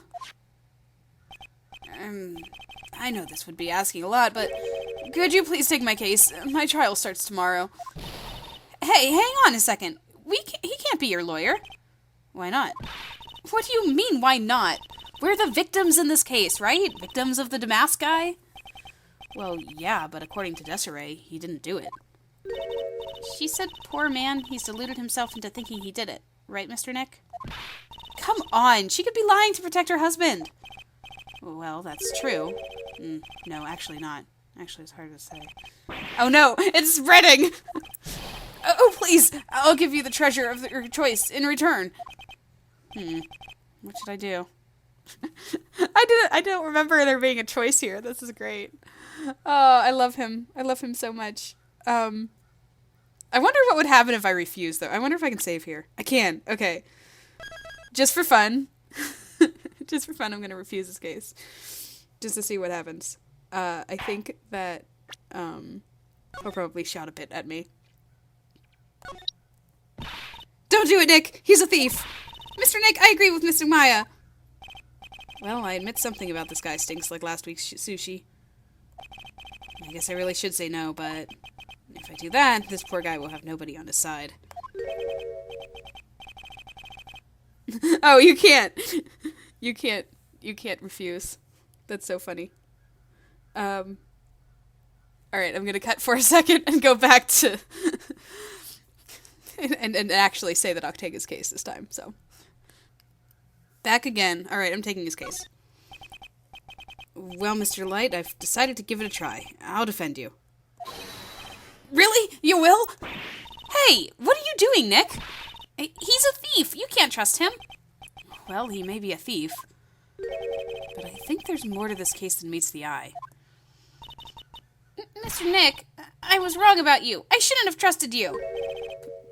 I know this would be asking a lot, but could you please take my case? My trial starts tomorrow. Hey, hang on a second. He can't be your lawyer. Why not? What do you mean, why not? We're the victims in this case, right? Victims of the Damask guy? Well, yeah, but according to Desiree, he didn't do it. She said, poor man, he's deluded himself into thinking he did it. Right, Mr. Nick? Come on, she could be lying to protect her husband. Well, that's true. No, actually not. Actually, it's hard to say. Oh no, it's spreading! Oh, please, I'll give you the treasure of your choice in return. What should I do? I don't remember there being a choice here. This is great. Oh, I love him. I love him so much. I wonder what would happen if I refuse, though. I wonder if I can save here. I can. Okay. Just for fun. Just for fun, I'm going to refuse this case. Just to see what happens. I think that he'll probably shout a bit at me. Don't do it, Nick! He's a thief! Mr. Nick, I agree with Mr. Maya. Well, I admit something about this guy stinks like last week's sushi. I guess I really should say no, but if I do that, this poor guy will have nobody on his side. Oh, you can't. You can't refuse. That's so funny. Alright, I'm gonna cut for a second and go back to... and actually say that Octega's case this time, so... Back again. Alright, I'm taking his case. Well, Mr. Light, I've decided to give it a try. I'll defend you. Really? You will? Hey, what are you doing, Nick? He's a thief. You can't trust him. Well, he may be a thief. But I think there's more to this case than meets the eye. Mr. Nick, I was wrong about you. I shouldn't have trusted you.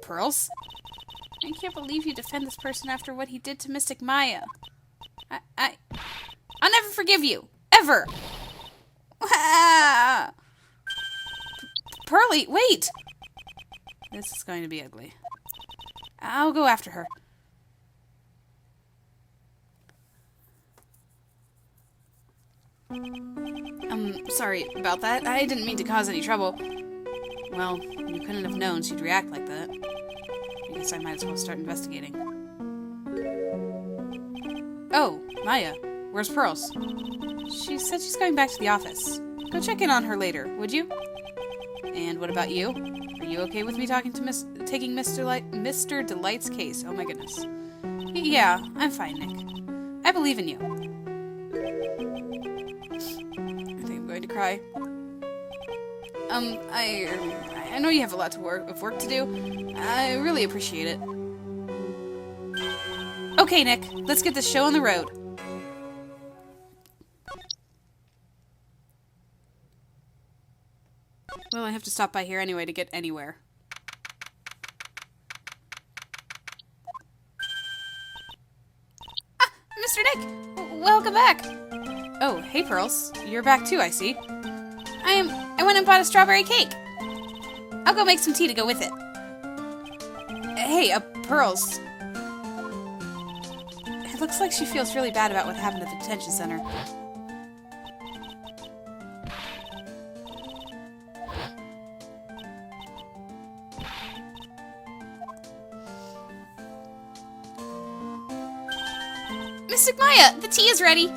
Pearls? I can't believe you defend this person after what he did to Mystic Maya. I'll never forgive you. Ever. Pearly, wait. This is going to be ugly. I'll go after her. Sorry about that. I didn't mean to cause any trouble. Well, you couldn't have known she'd react like that. I guess I might as well start investigating. Oh, Maya. Where's Pearls? She said she's going back to the office. Go check in on her later, would you? And what about you? Are you okay with me taking Mr. Delight's case? Oh my goodness. Yeah, I'm fine, Nick. I believe in you. I think I'm going to cry. I know you have a lot of work to do. I really appreciate it. Okay, Nick, let's get this show on the road. Well, I have to stop by here anyway to get anywhere. Ah, Mr. Nick! Welcome back! Oh, hey, Pearls. You're back too, I see. I went and bought a strawberry cake. I'll go make some tea to go with it. Hey, Pearls. It looks like she feels really bad about what happened at the detention center. Mystic Maya, the tea is ready.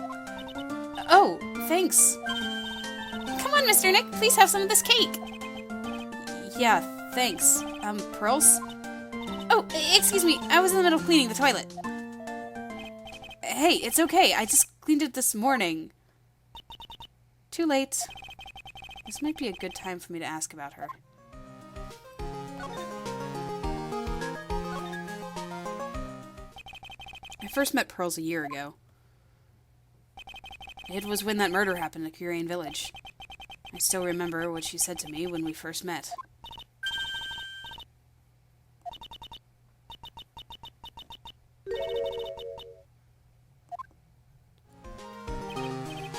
Oh, thanks. Come on, Mr. Nick, please have some of this cake. Yeah, thanks. Pearls? Oh, excuse me, I was in the middle of cleaning the toilet. Hey, it's okay, I just cleaned it this morning. Too late. This might be a good time for me to ask about her. I first met Pearls a year ago. It was when that murder happened at Curian Village. I still remember what she said to me when we first met.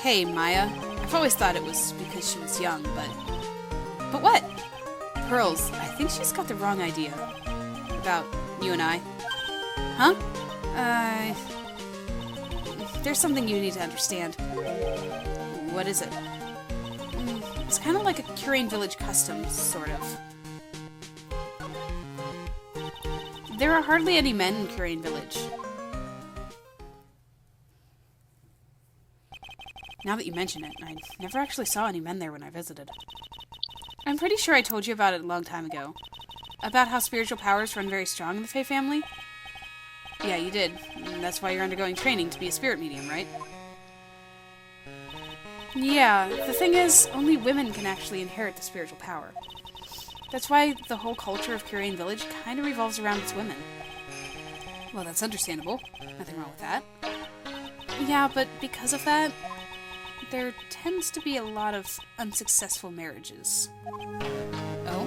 Hey, Maya. I've always thought it was because she was young, but... But what? Pearls, I think she's got the wrong idea. About you and I. Huh? There's something you need to understand. What is it? It's kind of like a Curian Village custom, sort of. There are hardly any men in Curian Village. Now that you mention it, I never actually saw any men there when I visited. I'm pretty sure I told you about it a long time ago. About how spiritual powers run very strong in the Fae family? Yeah, you did. And that's why you're undergoing training to be a spirit medium, right? Yeah, the thing is, only women can actually inherit the spiritual power. That's why the whole culture of Kyrian Village kind of revolves around its women. Well, that's understandable. Nothing wrong with that. Yeah, but because of that, there tends to be a lot of unsuccessful marriages. Oh?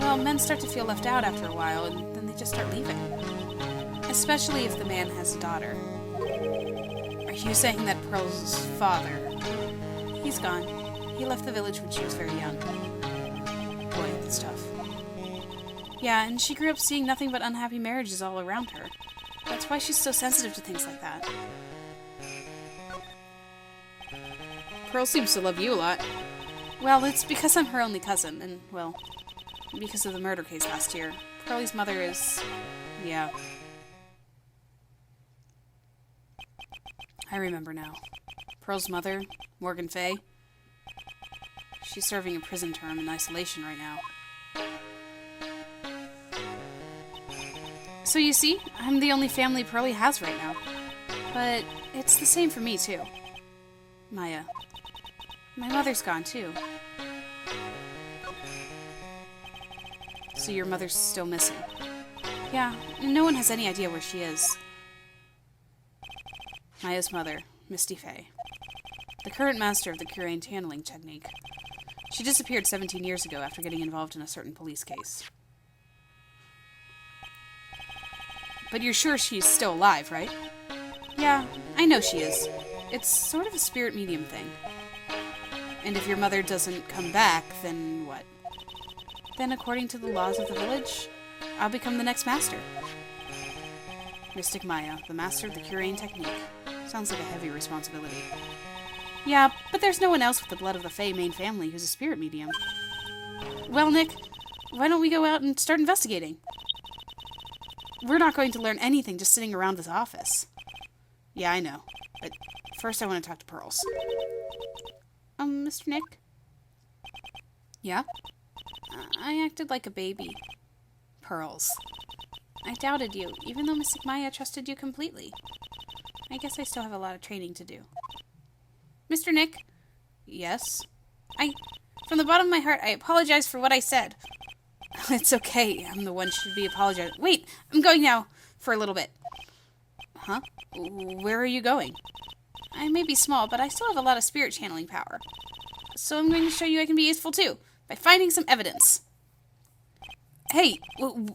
Well, men start to feel left out after a while, and then they just start leaving. Especially if the man has a daughter. Are you saying that Pearl's father? He's gone. He left the village when she was very young. Boy, that's tough. Yeah, and she grew up seeing nothing but unhappy marriages all around her. That's why she's so sensitive to things like that. Pearl seems to love you a lot. Well, it's because I'm her only cousin, and, well, because of the murder case last year. Pearlie's mother is... yeah. I remember now. Pearl's mother, Morgan Fay. She's serving a prison term in isolation right now. So you see, I'm the only family Pearlie has right now. But it's the same for me, too. Maya. My mother's gone, too. So your mother's still missing? Yeah, no one has any idea where she is. Maya's mother, Misty Fay. The current master of the Kyrian channeling technique. She disappeared 17 years ago after getting involved in a certain police case. But you're sure she's still alive, right? Yeah, I know she is. It's sort of a spirit medium thing. And if your mother doesn't come back, then what? Then according to the laws of the village, I'll become the next master. Mystic Maya, the master of the Kyrian technique. Sounds like a heavy responsibility. Yeah, but there's no one else with the blood of the Fae main family who's a spirit medium. Well, Nick, why don't we go out and start investigating? We're not going to learn anything just sitting around this office. Yeah, I know. But first I want to talk to Pearls. Mr. Nick? Yeah? I acted like a baby. Pearls. I doubted you, even though Mystic Maya trusted you completely. I guess I still have a lot of training to do. Mr. Nick? Yes? From the bottom of my heart, I apologize for what I said. It's okay. I'm the one who should be apologizing. Wait, I'm going now. For a little bit. Huh? Where are you going? I may be small, but I still have a lot of spirit channeling power. So I'm going to show you I can be useful too, by finding some evidence. Hey,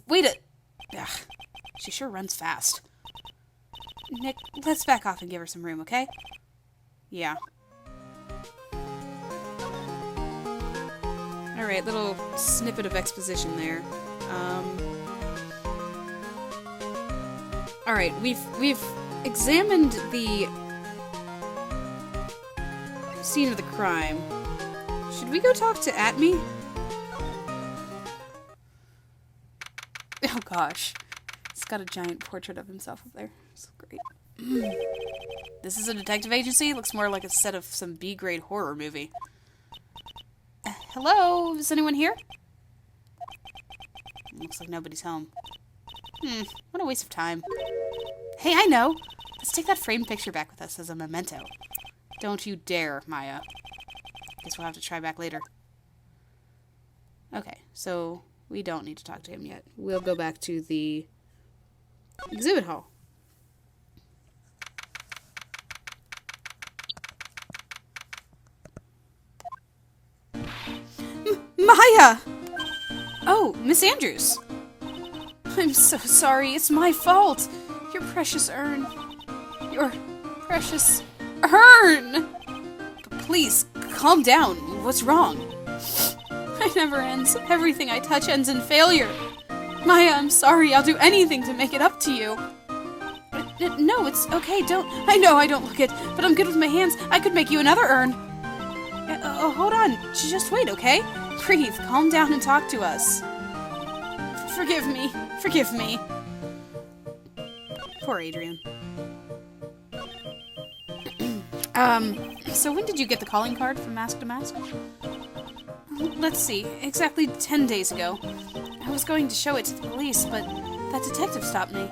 wait a... Ugh, she sure runs fast. Nick, let's back off and give her some room, okay? Yeah. Alright, little snippet of exposition there. Alright, we've examined the scene of the crime. Should we go talk to Atme? Oh gosh. He's got a giant portrait of himself up there. It's great. This is a detective agency? Looks more like a set of some B-grade horror movie. Hello? Is anyone here? Looks like nobody's home. What a waste of time. Hey, I know! Let's take that framed picture back with us as a memento. Don't you dare, Maya. Guess we'll have to try back later. Okay, so we don't need to talk to him yet. We'll go back to the exhibit hall. Maya! Oh, Miss Andrews. I'm so sorry. It's my fault. Your precious urn. Your precious urn! But please, calm down. What's wrong? It never ends. Everything I touch ends in failure. Maya, I'm sorry. I'll do anything to make it up to you. No, it's okay. I know I don't look it, but I'm good with my hands. I could make you another urn. Hold on. Just wait, okay? Breathe. Calm down and talk to us. Forgive me. Forgive me. Poor Adrian. So when did you get the calling card from Mask to Mask? Let's see. Exactly 10 days ago. I was going to show it to the police, but that detective stopped me.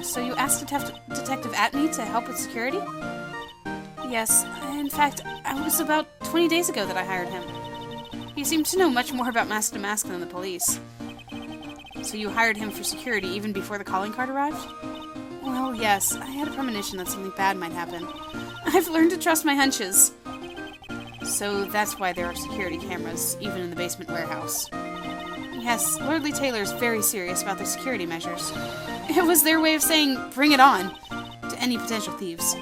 So you asked Detective Atney to help with security? Yes, in fact, it was about 20 days ago that I hired him. He seemed to know much more about Mask to Mask than the police. So you hired him for security even before the calling card arrived? Well, yes, I had a premonition that something bad might happen. I've learned to trust my hunches. So that's why there are security cameras, even in the basement warehouse. Yes, Lordly Taylor's very serious about their security measures. It was their way of saying, bring it on, to any potential thieves.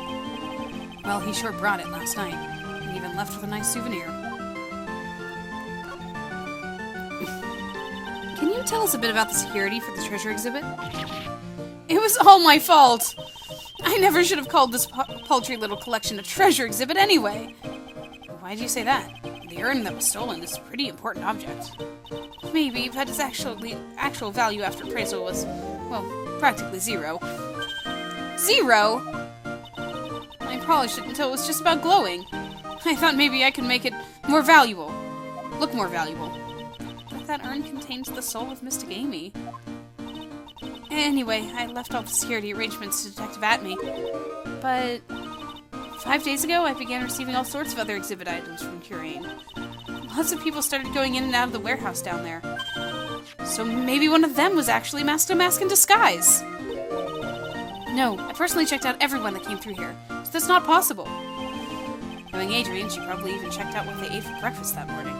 Well, he sure brought it last night, and even left with a nice souvenir. Can you tell us a bit about the security for the treasure exhibit? It was all my fault! I never should have called this paltry little collection a treasure exhibit anyway. Why did you say that? The urn that was stolen is a pretty important object. Maybe, but its actual value after appraisal was, well, practically zero. Zero? I polished it until it was just about glowing. I thought maybe I could make it more valuable. Look more valuable. But that urn contains the soul of Mystic Amy. Anyway, I left all the security arrangements to Detective Atney. But 5 days ago, I began receiving all sorts of other exhibit items from Curane. Lots of people started going in and out of the warehouse down there. So maybe one of them was actually Mask to Mask in disguise. No, I personally checked out everyone that came through here, so that's not possible. Knowing Adrian, she probably even checked out what they ate for breakfast that morning.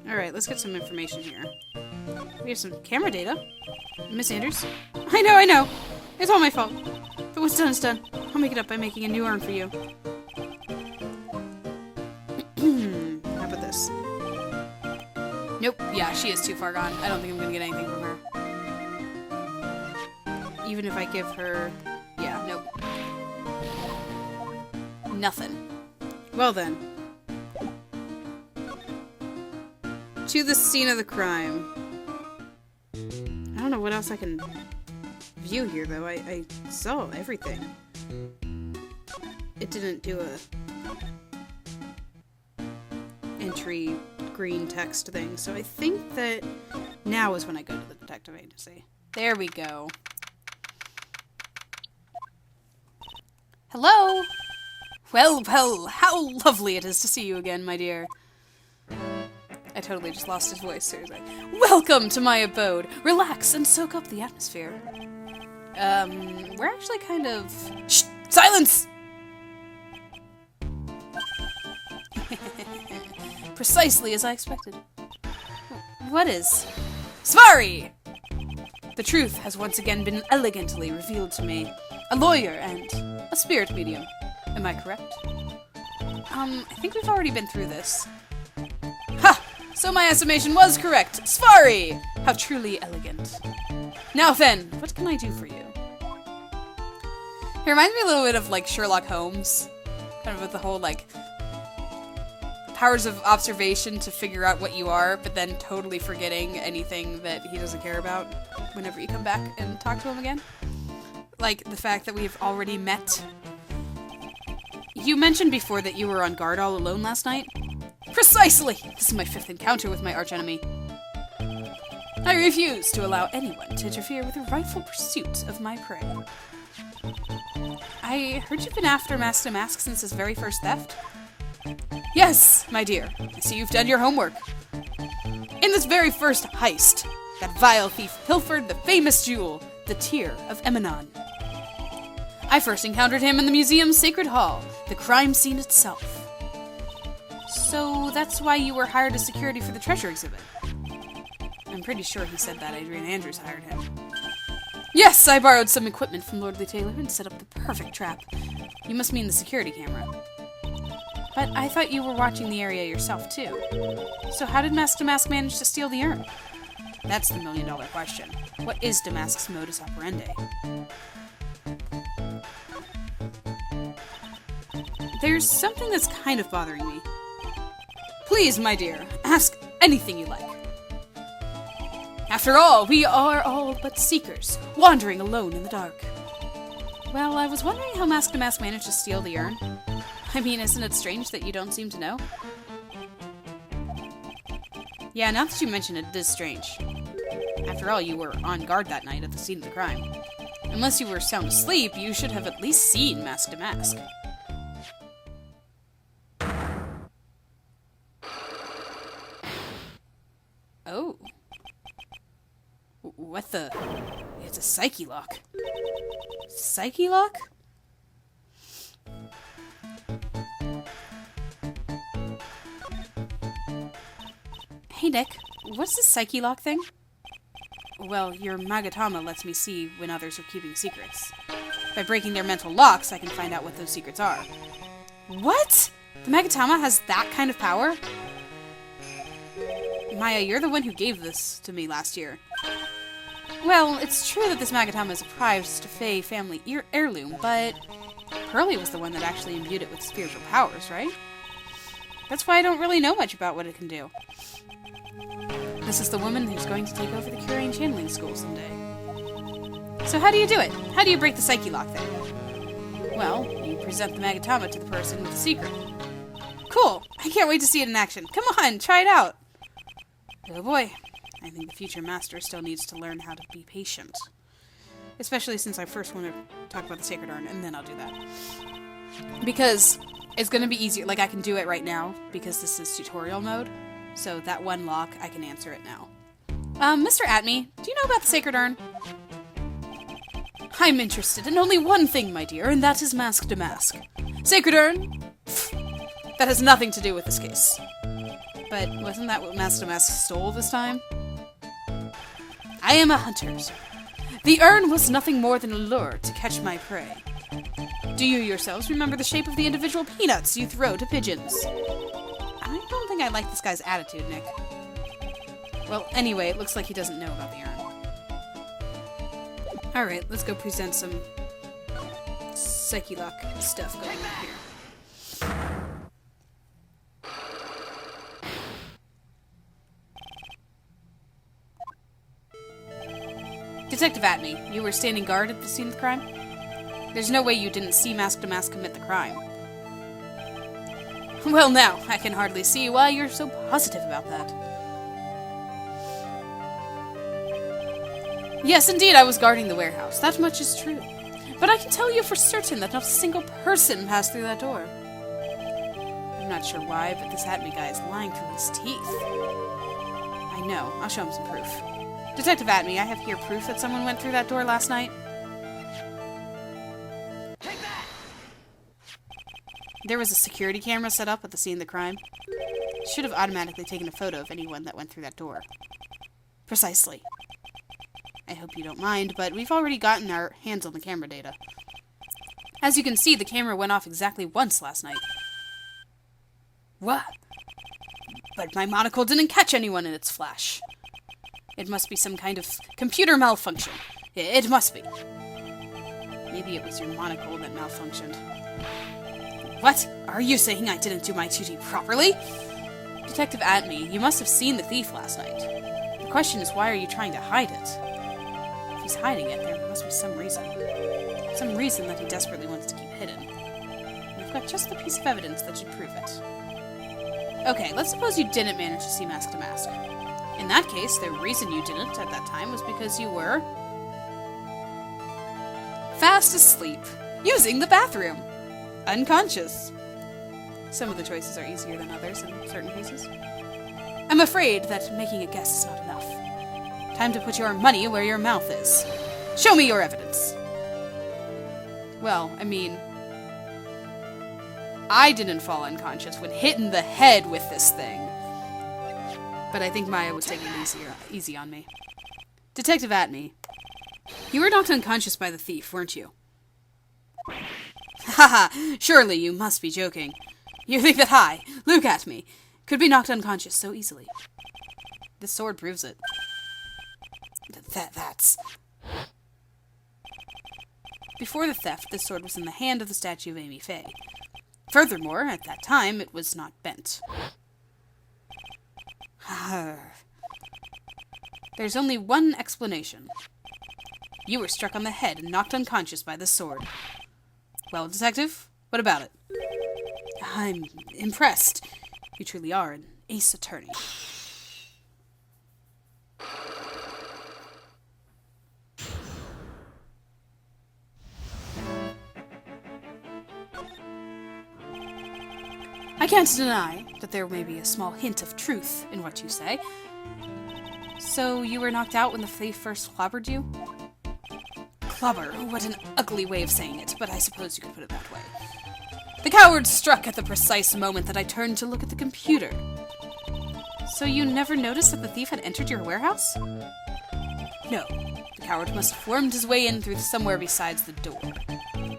Alright, let's get some information here. We have some camera data. Miss Anders? I know! It's all my fault. But what's done is done. I'll make it up by making a new urn for you. How about this? Nope. Yeah, she is too far gone. I don't think I'm gonna get anything from her. Even if I give her... Yeah, nope. Nothing. Well then. To the scene of the crime. I don't know what else I can view here, though. I saw everything. It didn't do a entry green text thing, so I think that now is when I go to the detective agency. There we go. Hello! Well, how lovely it is to see you again, my dear. I totally just lost his voice, seriously. Welcome to my abode! Relax and soak up the atmosphere. We're actually kind of... Shh! Silence! Precisely as I expected. What is? Svari! The truth has once again been elegantly revealed to me. A lawyer and a spirit medium. Am I correct? I think we've already been through this. Ha! So my estimation was correct. Svari! How truly elegant. Now then, what can I do for you? It reminds me a little bit of, like, Sherlock Holmes. Kind of with the whole, like, powers of observation to figure out what you are, but then totally forgetting anything that he doesn't care about whenever you come back and talk to him again. Like, the fact that we've already met. You mentioned before that you were on guard all alone last night. Precisely! This is my 5th encounter with my archenemy. I refuse to allow anyone to interfere with the rightful pursuit of my prey. I heard you've been after Mask to Mask since his very first theft? Yes, my dear. I see you've done your homework. In this very first heist, that vile thief pilfered the famous jewel, the Tear of Emanon. I first encountered him in the museum's sacred hall, the crime scene itself. So that's why you were hired as security for the treasure exhibit. I'm pretty sure he said that Adrian Andrews hired him. Yes, I borrowed some equipment from Lordly Taylor and set up the perfect trap. You must mean the security camera. But I thought you were watching the area yourself, too. So how did Mask to Mask manage to steal the urn? That's the million-dollar question. What is Damask's modus operandi? There's something that's kind of bothering me. Please, my dear, ask anything you like. After all, we are all but seekers, wandering alone in the dark. Well, I was wondering how Mask to Mask managed to steal the urn. I mean, isn't it strange that you don't seem to know? Yeah, now that you mention it, it is strange. After all, you were on guard that night at the scene of the crime. Unless you were sound asleep, you should have at least seen Mask to Mask. Oh. What the? It's a psyche lock. Psyche lock? Hey Nick, what's this psyche lock thing? Well, your Magatama lets me see when others are keeping secrets. By breaking their mental locks, I can find out what those secrets are. What? The Magatama has that kind of power? Maya, you're the one who gave this to me last year. Well, it's true that this Magatama is a prized Fae family heirloom, but Pearly was the one that actually imbued it with spiritual powers, right? That's why I don't really know much about what it can do. This is the woman who's going to take over the Curian channeling school someday. So how do you do it? How do you break the psyche lock thing? Well, you present the Magatama to the person with the secret. Cool! I can't wait to see it in action. Come on, try it out! Oh boy. I think the future master still needs to learn how to be patient. Especially since I first want to talk about the Sacred Urn, and then I'll do that. Because it's going to be easier. Like, I can do it right now, because this is tutorial mode. So that one lock, I can answer it now. Mr. Atme, do you know about the Sacred Urn? I'm interested in only one thing, my dear, and that is Mask to Mask. Sacred Urn? That has nothing to do with this case. But wasn't that what Mask to Mask stole this time? I am a hunter, sir. The urn was nothing more than a lure to catch my prey. Do you yourselves remember the shape of the individual peanuts you throw to pigeons? I don't think I like this guy's attitude, Nick. Well, anyway, it looks like he doesn't know about the urn. Alright, let's go present some Psyche Lock stuff going on here. Detective Atme, you were standing guard at the scene of the crime? There's no way you didn't see Mask to Mask commit the crime. Well now, I can hardly see why you're so positive about that. Yes, indeed, I was guarding the warehouse. That much is true. But I can tell you for certain that not a single person passed through that door. I'm not sure why, but this Atme guy is lying through his teeth. I know. I'll show him some proof. Detective Atme, I have here proof that someone went through that door last night. Take that! There was a security camera set up at the scene of the crime. It should have automatically taken a photo of anyone that went through that door. Precisely. I hope you don't mind, but we've already gotten our hands on the camera data. As you can see, the camera went off exactly once last night. What? But my monocle didn't catch anyone in its flash. It must be some kind of computer malfunction. It must be. Maybe it was your monocle that malfunctioned. What? Are you saying I didn't do my duty properly? Detective Atme, you must have seen the thief last night. The question is, why are you trying to hide it? If he's hiding it, there must be some reason. Some reason that he desperately wants to keep hidden. And I've got just the piece of evidence that should prove it. Okay, let's suppose you didn't manage to see Mask to Mask. In that case, the reason you didn't at that time was because you were fast asleep, using the bathroom, unconscious. Some of the choices are easier than others in certain cases. I'm afraid that making a guess is not enough. Time to put your money where your mouth is. Show me your evidence. Well, I mean, I didn't fall unconscious when hit in the head with this thing. But I think Maya was taking it easy on me. Detective Atme, you were knocked unconscious by the thief, weren't you? Haha, surely you must be joking. You think that I, Luke Atme, could be knocked unconscious so easily? This sword proves it. That's... Before the theft, this sword was in the hand of the statue of Amy Faye. Furthermore, at that time, it was not bent. There's only one explanation. You were struck on the head and knocked unconscious by the sword. Well, Detective, what about it? I'm impressed. You truly are an ace attorney. I can't deny that there may be a small hint of truth in what you say. So you were knocked out when the thief first clobbered you? Clobber, what an ugly way of saying it, but I suppose you could put it that way. The coward struck at the precise moment that I turned to look at the computer. So you never noticed that the thief had entered your warehouse? No. The coward must have wormed his way in through somewhere besides the door.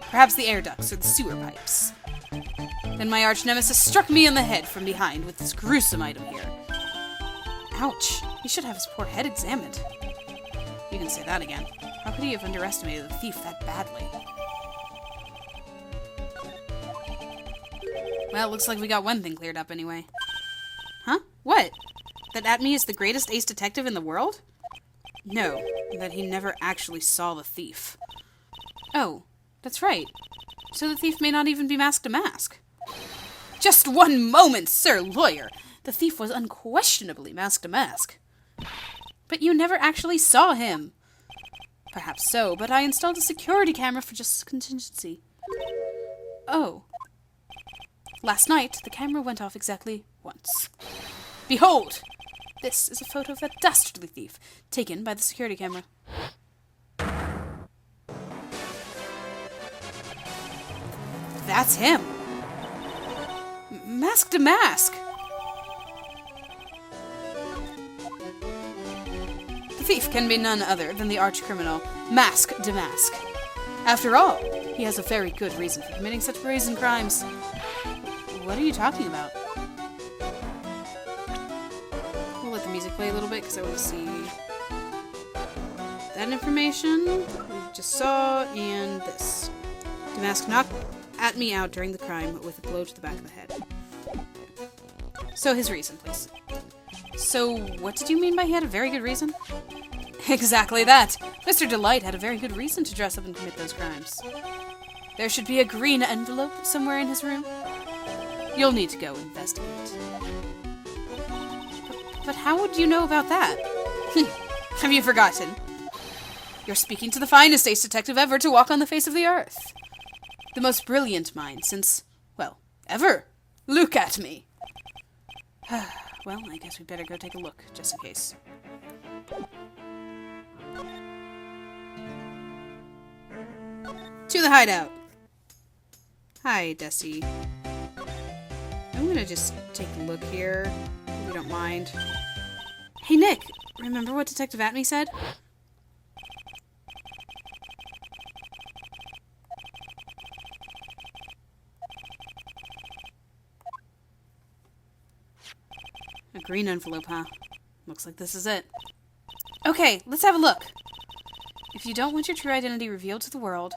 Perhaps the air ducts or the sewer pipes. Then my arch-nemesis struck me in the head from behind with this gruesome item here. Ouch. He should have his poor head examined. You can say that again. How could he have underestimated the thief that badly? Well, looks like we got one thing cleared up anyway. Huh? What? That Atme is the greatest ace detective in the world? No, that he never actually saw the thief. Oh, that's right. So the thief may not even be masked to mask. Just one moment, Sir Lawyer! The thief was unquestionably masked to mask. But you never actually saw him. Perhaps so, but I installed a security camera for just contingency. Oh. Last night, the camera went off exactly once. Behold! This is a photo of that dastardly thief, taken by the security camera. That's him! Mask to mask! The thief can be none other than the arch-criminal, Mask to Mask. After all, he has a very good reason for committing such brazen crimes. What are you talking about? We'll let the music play a little bit because I want to see that information we just saw and this. The mask knocked Atme out during the crime with a blow to the back of the head. So his reason, please. So what did you mean by he had a very good reason? Exactly that. Mr. Delight had a very good reason to dress up and commit those crimes. There should be a green envelope somewhere in his room. You'll need to go investigate. But how would you know about that? Have you forgotten? You're speaking to the finest ace detective ever to walk on the face of the earth. The most brilliant mind since, well, ever. Look at me. Well, I guess we better go take a look, just in case. To the hideout. Hi, Desi. I'm gonna just take a look here, if you don't mind. Hey, Nick, remember what Detective Atme said? A green envelope, huh? Looks like this is it. Okay, let's have a look. If you don't want your true identity revealed to the world,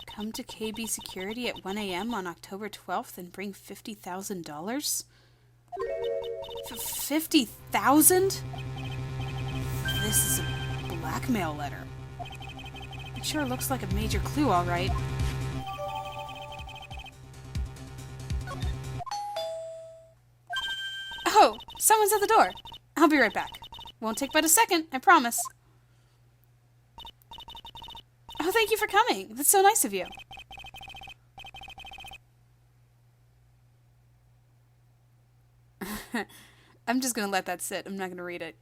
come to KB Security at 1 a.m. on October 12th and bring $50,000? $50,000? This is a blackmail letter. It sure looks like a major clue, all right. Oh, someone's at the door. I'll be right back. Won't take but a second, I promise. Oh, thank you for coming. That's so nice of you. I'm just gonna let that sit. I'm not gonna read it.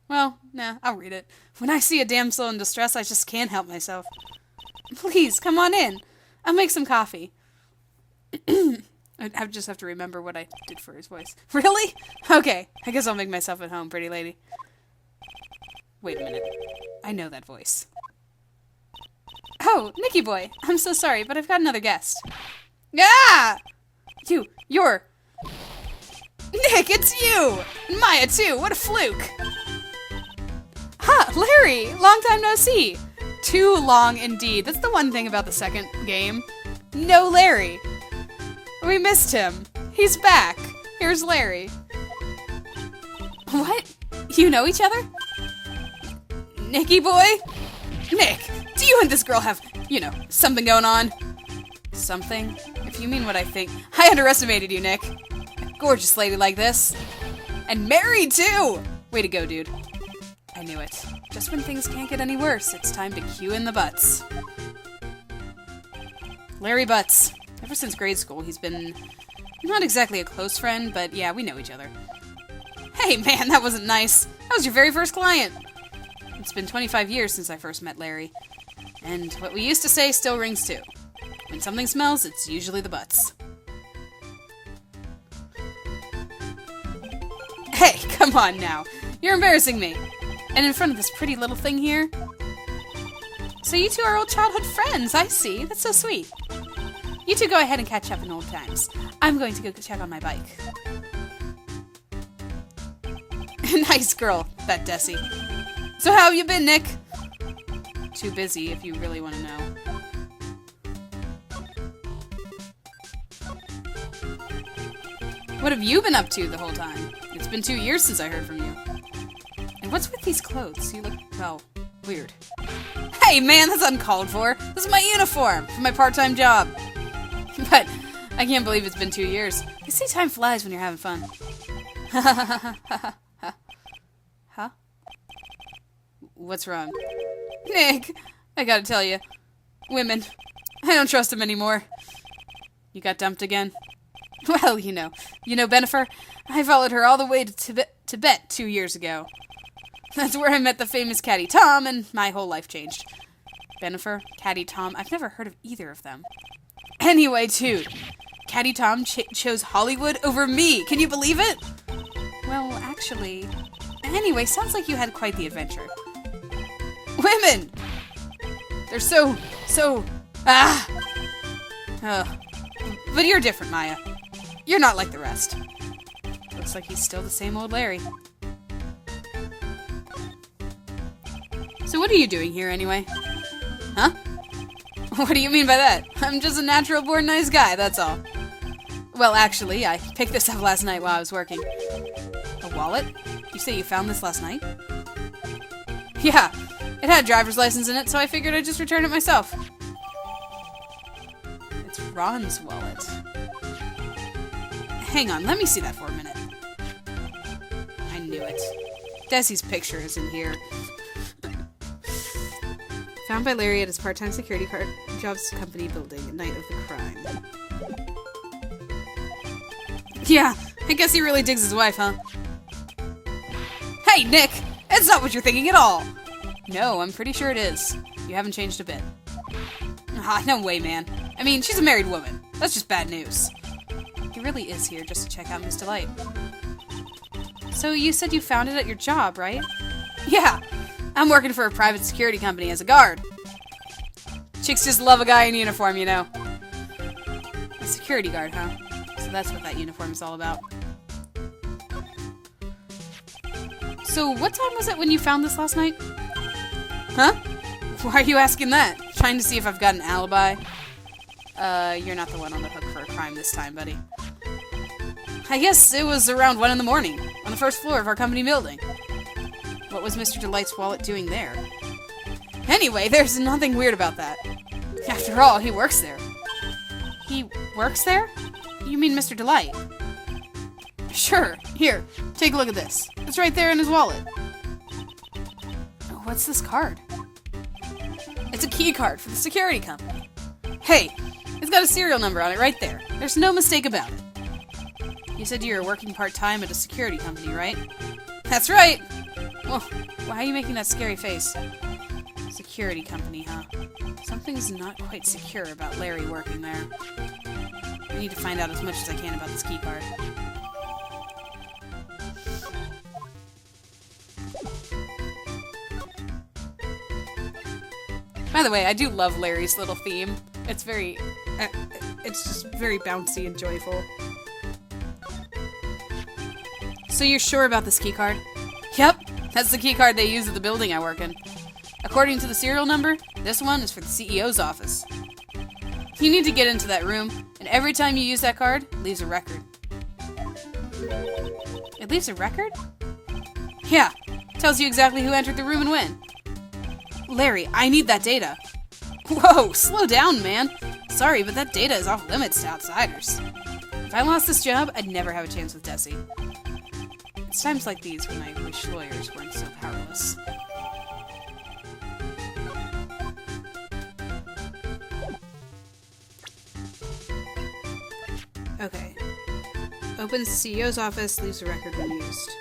Well, nah, I'll read it. When I see a damsel in distress, I just can't help myself. Please, come on in. I'll make some coffee. I just have to remember what I did for his voice. Really? Okay, I guess I'll make myself at home, pretty lady. Wait a minute. I know that voice. Oh, Nicky boy. I'm so sorry, but I've got another guest. Ah! You're... Nick, it's you! And Maya, too. What a fluke. Ha! Larry! Long time no see. Too long indeed. That's the one thing about the second game. No Larry. We missed him. He's back. Here's Larry. What? You know each other? Nicky boy? Nick, do you and this girl have, something going on? Something? If you mean what I think. I underestimated you, Nick. A gorgeous lady like this. And married, too! Way to go, dude. I knew it. Just when things can't get any worse, it's time to cue in the Butts. Larry Butts. Ever since grade school, he's been not exactly a close friend, but yeah, we know each other. Hey, man, that wasn't nice. That was your very first client. It's been 25 years since I first met Larry. And what we used to say still rings too. When something smells, it's usually the Butts. Hey, come on now. You're embarrassing me. And in front of this pretty little thing here. So you two are old childhood friends, I see. That's so sweet. You two go ahead and catch up in old times. I'm going to go check on my bike. Nice girl, that Desi. So how have you been, Nick? Too busy, if you really want to know. What have you been up to the whole time? It's been 2 years since I heard from you. And what's with these clothes? You look, well, weird. Hey, man, that's uncalled for. This is my uniform for my part-time job. But I can't believe it's been 2 years. They say time flies when you're having fun. Huh? What's wrong? Nick, I gotta tell you. Women. I don't trust them anymore. You got dumped again? Well, you know Benifer? I followed her all the way to Tibet 2 years ago. That's where I met the famous Caddy Tom, and my whole life changed. Benifer, Caddy Tom, I've never heard of either of them. Anyway, dude, Caddy Tom chose Hollywood over me. Can you believe it? Well, actually... Anyway, sounds like you had quite the adventure. Women! They're so... But you're different, Maya. You're not like the rest. Looks like he's still the same old Larry. So what are you doing here, anyway? Huh? What do you mean by that? I'm just a natural-born nice guy, that's all. Well, actually, I picked this up last night while I was working. A wallet? You say you found this last night? Yeah, it had a driver's license in it, so I figured I'd just return it myself. It's Ron's wallet. Hang on, let me see that for a minute. I knew it. Desi's picture is in here. Found by Larry at his part-time security jobs company building, night of the crime. Yeah, I guess he really digs his wife, huh? Hey, Nick! It's not what you're thinking at all! No, I'm pretty sure it is. You haven't changed a bit. Ah, no way, man. I mean, she's a married woman. That's just bad news. He really is here just to check out Miss Delight. So you said you found it at your job, right? Yeah! I'm working for a private security company as a guard. Chicks just love a guy in uniform, you know. A security guard, huh? So that's what that uniform is all about. So what time was it when you found this last night? Huh? Why are you asking that? Trying to see if I've got an alibi? You're not the one on the hook for a crime this time, buddy. I guess it was around 1 in the morning, on the first floor of our company building. What was Mr. Delight's wallet doing there? Anyway, there's nothing weird about that. After all, he works there. He works there? You mean Mr. Delight? Sure. Here, take a look at this. It's right there in his wallet. What's this card? It's a key card for the security company. Hey, it's got a serial number on it right there. There's no mistake about it. You said you were working part-time at a security company, right? That's right! Well, why are you making that scary face? Security company, huh? Something's not quite secure about Larry working there. I need to find out as much as I can about this key card. By the way, I do love Larry's little theme. It's very... it's just very bouncy and joyful. So you're sure about this key card? Yep, that's the key card they use at the building I work in. According to the serial number, this one is for the CEO's office. You need to get into that room, and every time you use that card, it leaves a record. It leaves a record? Yeah, tells you exactly who entered the room and when. Larry, I need that data. Whoa, slow down, man. Sorry, but that data is off limits to outsiders. If I lost this job, I'd never have a chance with Desi. It's times like these when I wish lawyers weren't so powerless. Okay. Opens the CEO's office, leaves the record unused.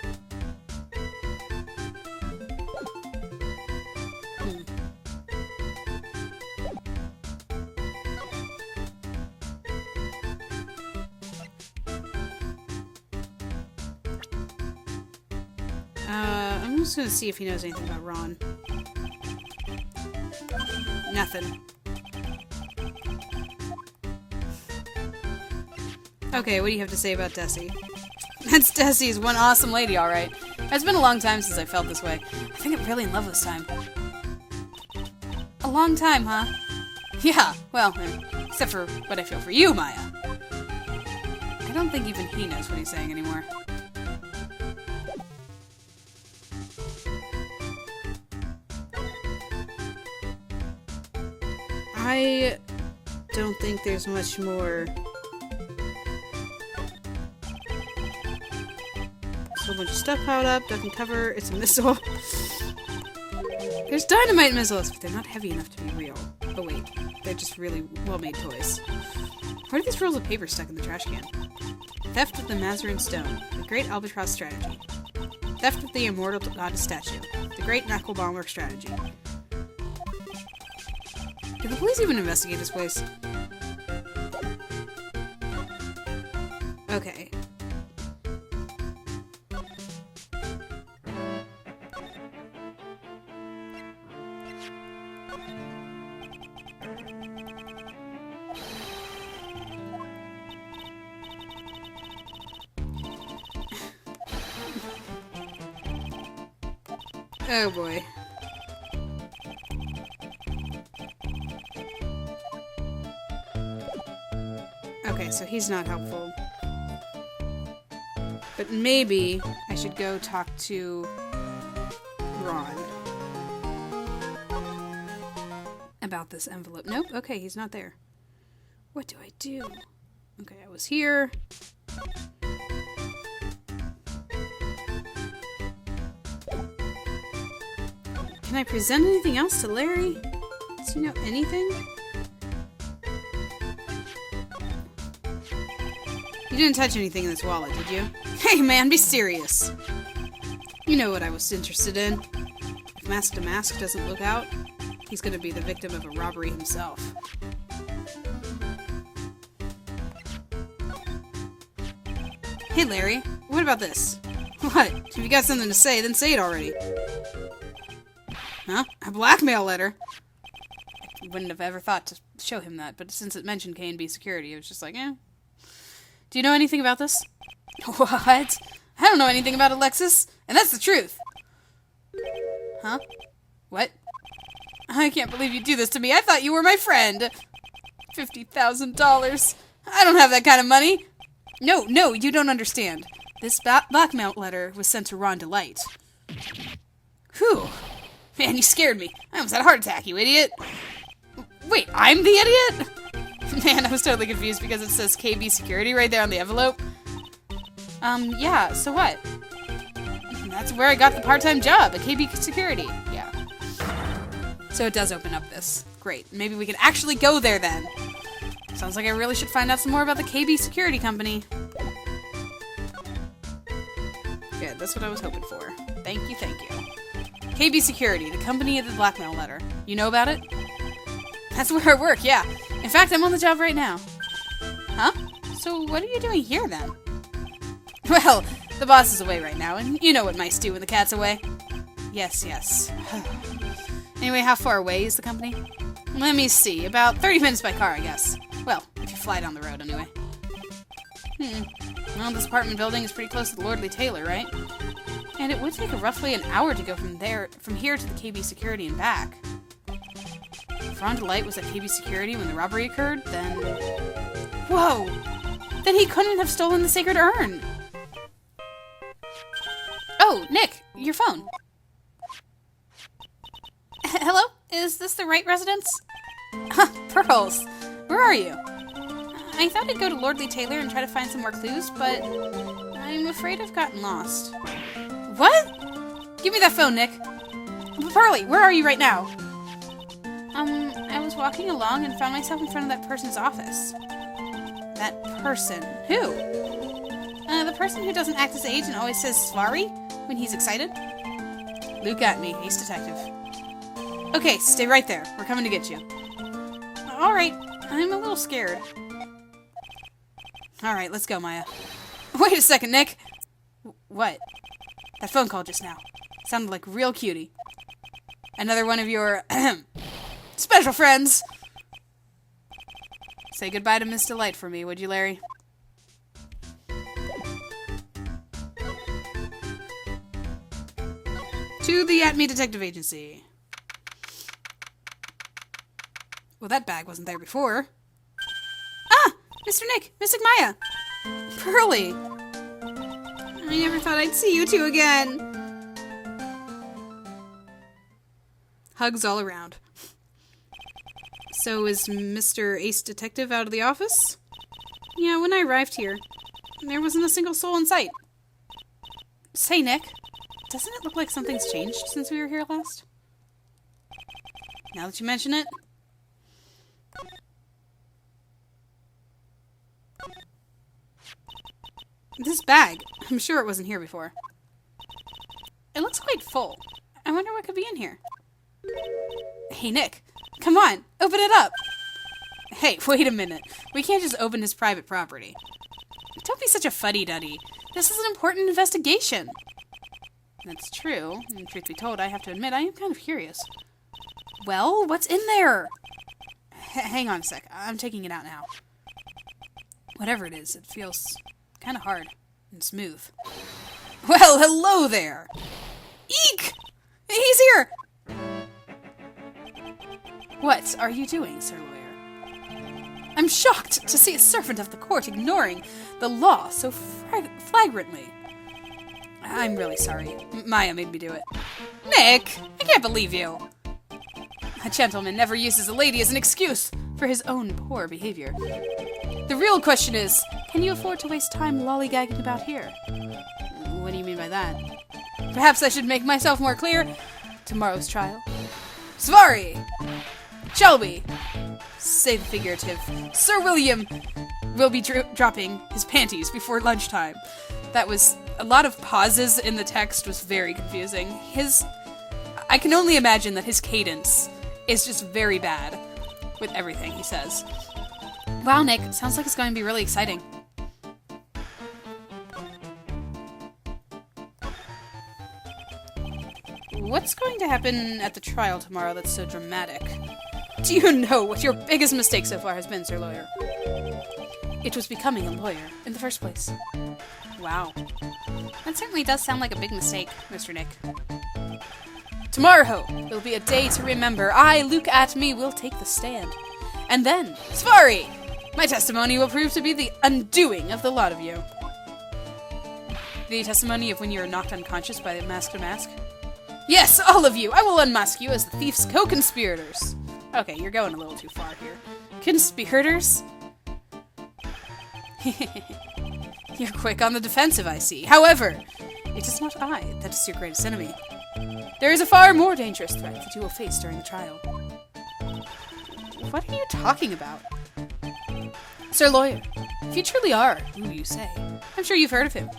I'm just gonna see if he knows anything about Ron. Nothing. Okay, what do you have to say about Desi? That's Desi's one awesome lady, alright. It's been a long time since I felt this way. I think I'm really in love this time. A long time, huh? Yeah, well, except for what I feel for you, Maya. I don't think even he knows what he's saying anymore. I don't think there's much more. A whole bunch of stuff piled up, duck and cover, it's a missile. There's dynamite missiles, but they're not heavy enough to be real. Oh wait, they're just really well-made toys. Where are these rolls of paper stuck in the trash can? Theft of the Mazarin Stone, the Great Albatross Strategy. Theft of the Immortal Goddess Statue, the Great Knucklebomber Strategy. Did the police even investigate this place? Okay. Oh boy. Okay, so he's not helpful. But maybe I should go talk to Ron about this envelope. Nope, okay, he's not there. What do I do? Okay, I was here. Can I present anything else to Larry? Does he know anything? You didn't touch anything in this wallet, did you? Hey man, be serious! You know what I was interested in. If Mask to Mask doesn't look out, he's gonna be the victim of a robbery himself. Hey Larry, what about this? What? If you got something to say, then say it already. Huh? A blackmail letter? I wouldn't have ever thought to show him that, but since it mentioned K&B Security, it was just like, eh. Do you know anything about this? What? I don't know anything about Alexis, and that's the truth. Huh? What? I can't believe you'd do this to me. I thought you were my friend. $50,000. I don't have that kind of money. No, you don't understand. This blackmail letter was sent to Ron Delight. Whew. Man, you scared me. I almost had a heart attack, you idiot. Wait, I'm the idiot? Man, I was totally confused because it says KB Security right there on the envelope. Yeah, so what? That's where I got the part-time job, at KB Security. Yeah. So it does open up this. Great. Maybe we can actually go there then. Sounds like I really should find out some more about the KB Security Company. Good, that's what I was hoping for. Thank you, thank you. KB Security, the company of the blackmail letter. You know about it? That's where I work, yeah. In fact, I'm on the job right now. Huh? So what are you doing here then? Well, the boss is away right now, and you know what mice do when the cat's away. Yes. Anyway, how far away is the company? Let me see. About 30 minutes by car, I guess. Well, if you fly down the road anyway. Well, this apartment building is pretty close to the Lordly Taylor, right? And it would take roughly an hour to go from here to the KB Security and back. If Ron Delight was at KB Security when the robbery occurred, then... Whoa! Then he couldn't have stolen the sacred urn! Oh, Nick, your phone. Hello? Is this the right residence? Pearls, where are you? I thought I'd go to Lordly Taylor and try to find some more clues, but I'm afraid I've gotten lost. What? Give me that phone, Nick. Pearly, where are you right now? I was walking along and found myself in front of that person's office. That person? Who? The person who doesn't act his age and always says "sorry" when he's excited. Luke at me, ace detective. Okay, stay right there. We're coming to get you. Alright, I'm a little scared. Alright, let's go, Maya. Wait a second, Nick! What? That phone call just now. Sounded like a real cutie. Another one of your special friends! Say goodbye to Miss Delight for me, would you, Larry? To the At Me Detective Agency. Well, that bag wasn't there before. Ah! Mr. Nick! Mystic Maya! Pearly! I never thought I'd see you two again! Hugs all around. So is Mr. Ace Detective out of the office? Yeah, when I arrived here, there wasn't a single soul in sight. Say, Nick, doesn't it look like something's changed since we were here last? Now that you mention it. This bag, I'm sure it wasn't here before. It looks quite full. I wonder what could be in here. Hey, Nick, come on, open it up. Hey, wait a minute. We can't just open his private property. Don't be such a fuddy-duddy. This is an important investigation. That's true. And truth be told, I have to admit, I am kind of curious. Well, what's in there? Hang on a sec. I'm taking it out now. Whatever it is, it feels kind of hard and smooth. Well, hello there! Eek! He's here! What are you doing, Sir Lawyer? I'm shocked to see a servant of the court ignoring the law so flagrantly. I'm really sorry. Maya made me do it. Nick! I can't believe you! A gentleman never uses a lady as an excuse for his own poor behavior. The real question is, can you afford to waste time lollygagging about here? What do you mean by that? Perhaps I should make myself more clear. Tomorrow's trial. Svari! Shall we? Say the figurative. Sir William will be dropping his panties before lunchtime. That was a lot of pauses in the text was very confusing. I can only imagine that his cadence is just very bad with everything he says. Wow, Nick, sounds like it's going to be really exciting. What's going to happen at the trial tomorrow that's so dramatic? Do you know what your biggest mistake so far has been, Sir Lawyer? It was becoming a lawyer in the first place. Wow. That certainly does sound like a big mistake, Mr. Nick. Tomorrow will be a day to remember. I, Luke at me, will take the stand. And then, Svari! My testimony will prove to be the undoing of the lot of you. The testimony of when you were knocked unconscious by the masked mask? Yes, all of you! I will unmask you as the thief's co-conspirators. Okay, you're going a little too far here. Conspirators? You're quick on the defensive, I see. However, it is not I that is your greatest enemy. There is a far more dangerous threat that you will face during the trial. What are you talking about? Sir Lawyer, if you truly are who you say, I'm sure you've heard of him.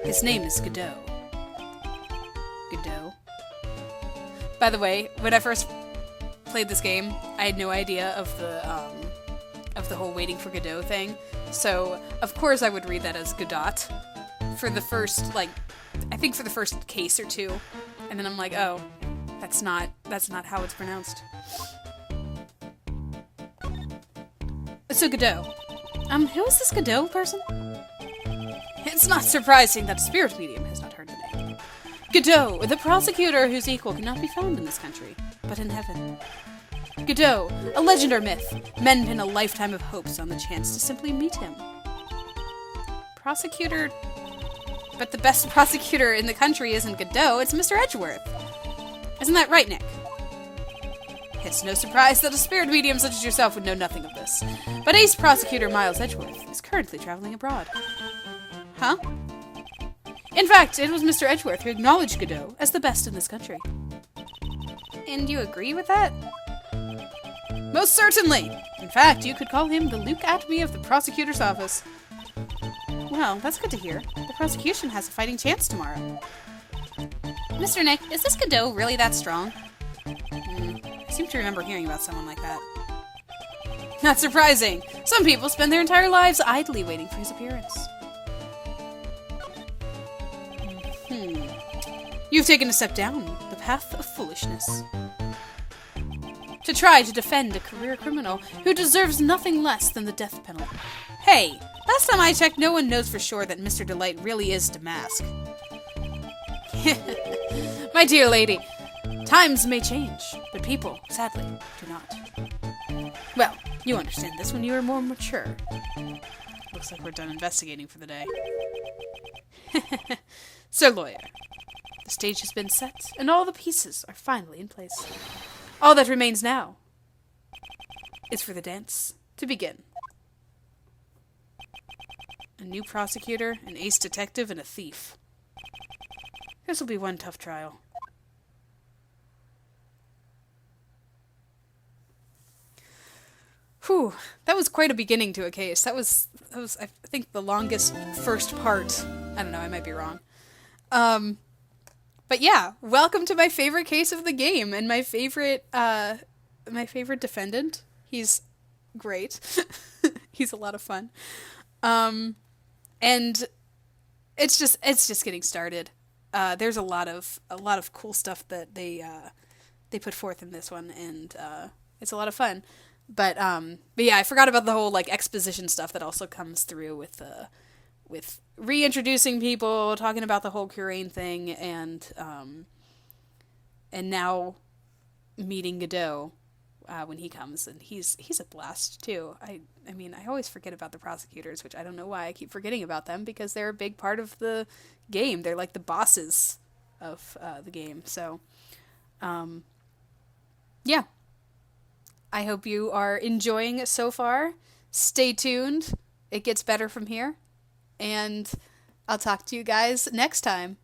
His name is Godot. Godot? By the way, when I first played this game, I had no idea of the whole waiting for Godot thing. So, of course I would read that as Godot for the first, I think for the first case or two. And then I'm like, oh, that's not how it's pronounced. So Godot. Who is this Godot person? It's not surprising that a spirit medium has not heard the name. Godot, the prosecutor whose equal cannot be found in this country, but in heaven. Godot, a legend or myth. Men pin a lifetime of hopes on the chance to simply meet him. Prosecutor... But the best prosecutor in the country isn't Godot, it's Mr. Edgeworth. Isn't that right, Nick? It's no surprise that a spirit medium such as yourself would know nothing of this. But Ace Prosecutor Miles Edgeworth is currently traveling abroad. Huh? In fact, it was Mr. Edgeworth who acknowledged Godot as the best in this country. And you agree with that? Most certainly! In fact, you could call him the Luke Atme of the prosecutor's office. Well, that's good to hear. The prosecution has a fighting chance tomorrow. Mr. Nick, is this Godot really that strong? I seem to remember hearing about someone like that. Not surprising. Some people spend their entire lives idly waiting for his appearance. You've taken a step down the path of foolishness. To try to defend a career criminal who deserves nothing less than the death penalty. Hey, last time I checked, no one knows for sure that Mr. Delight really is Damask. My dear lady, times may change, but people, sadly, do not. Well, you understand this when you are more mature. Looks like we're done investigating for the day. Sir Lawyer, the stage has been set, and all the pieces are finally in place. All that remains now is for the dance to begin. A new prosecutor, an ace detective, and a thief. This will be one tough trial. Whew, that was quite a beginning to a case. That was I think the longest first part. I don't know, I might be wrong. But yeah, welcome to my favorite case of the game and my favorite defendant. He's great. He's a lot of fun. And it's just getting started. There's a lot of cool stuff that they put forth in this one, and it's a lot of fun. But yeah, I forgot about the whole like exposition stuff that also comes through with reintroducing people, talking about the whole Curain thing, and now meeting Godot when he comes, and he's a blast too. I mean, I always forget about the prosecutors, which I don't know why I keep forgetting about them, because they're a big part of the game. They're like the bosses of the game. So, yeah. I hope you are enjoying it so far. Stay tuned. It gets better from here. And I'll talk to you guys next time.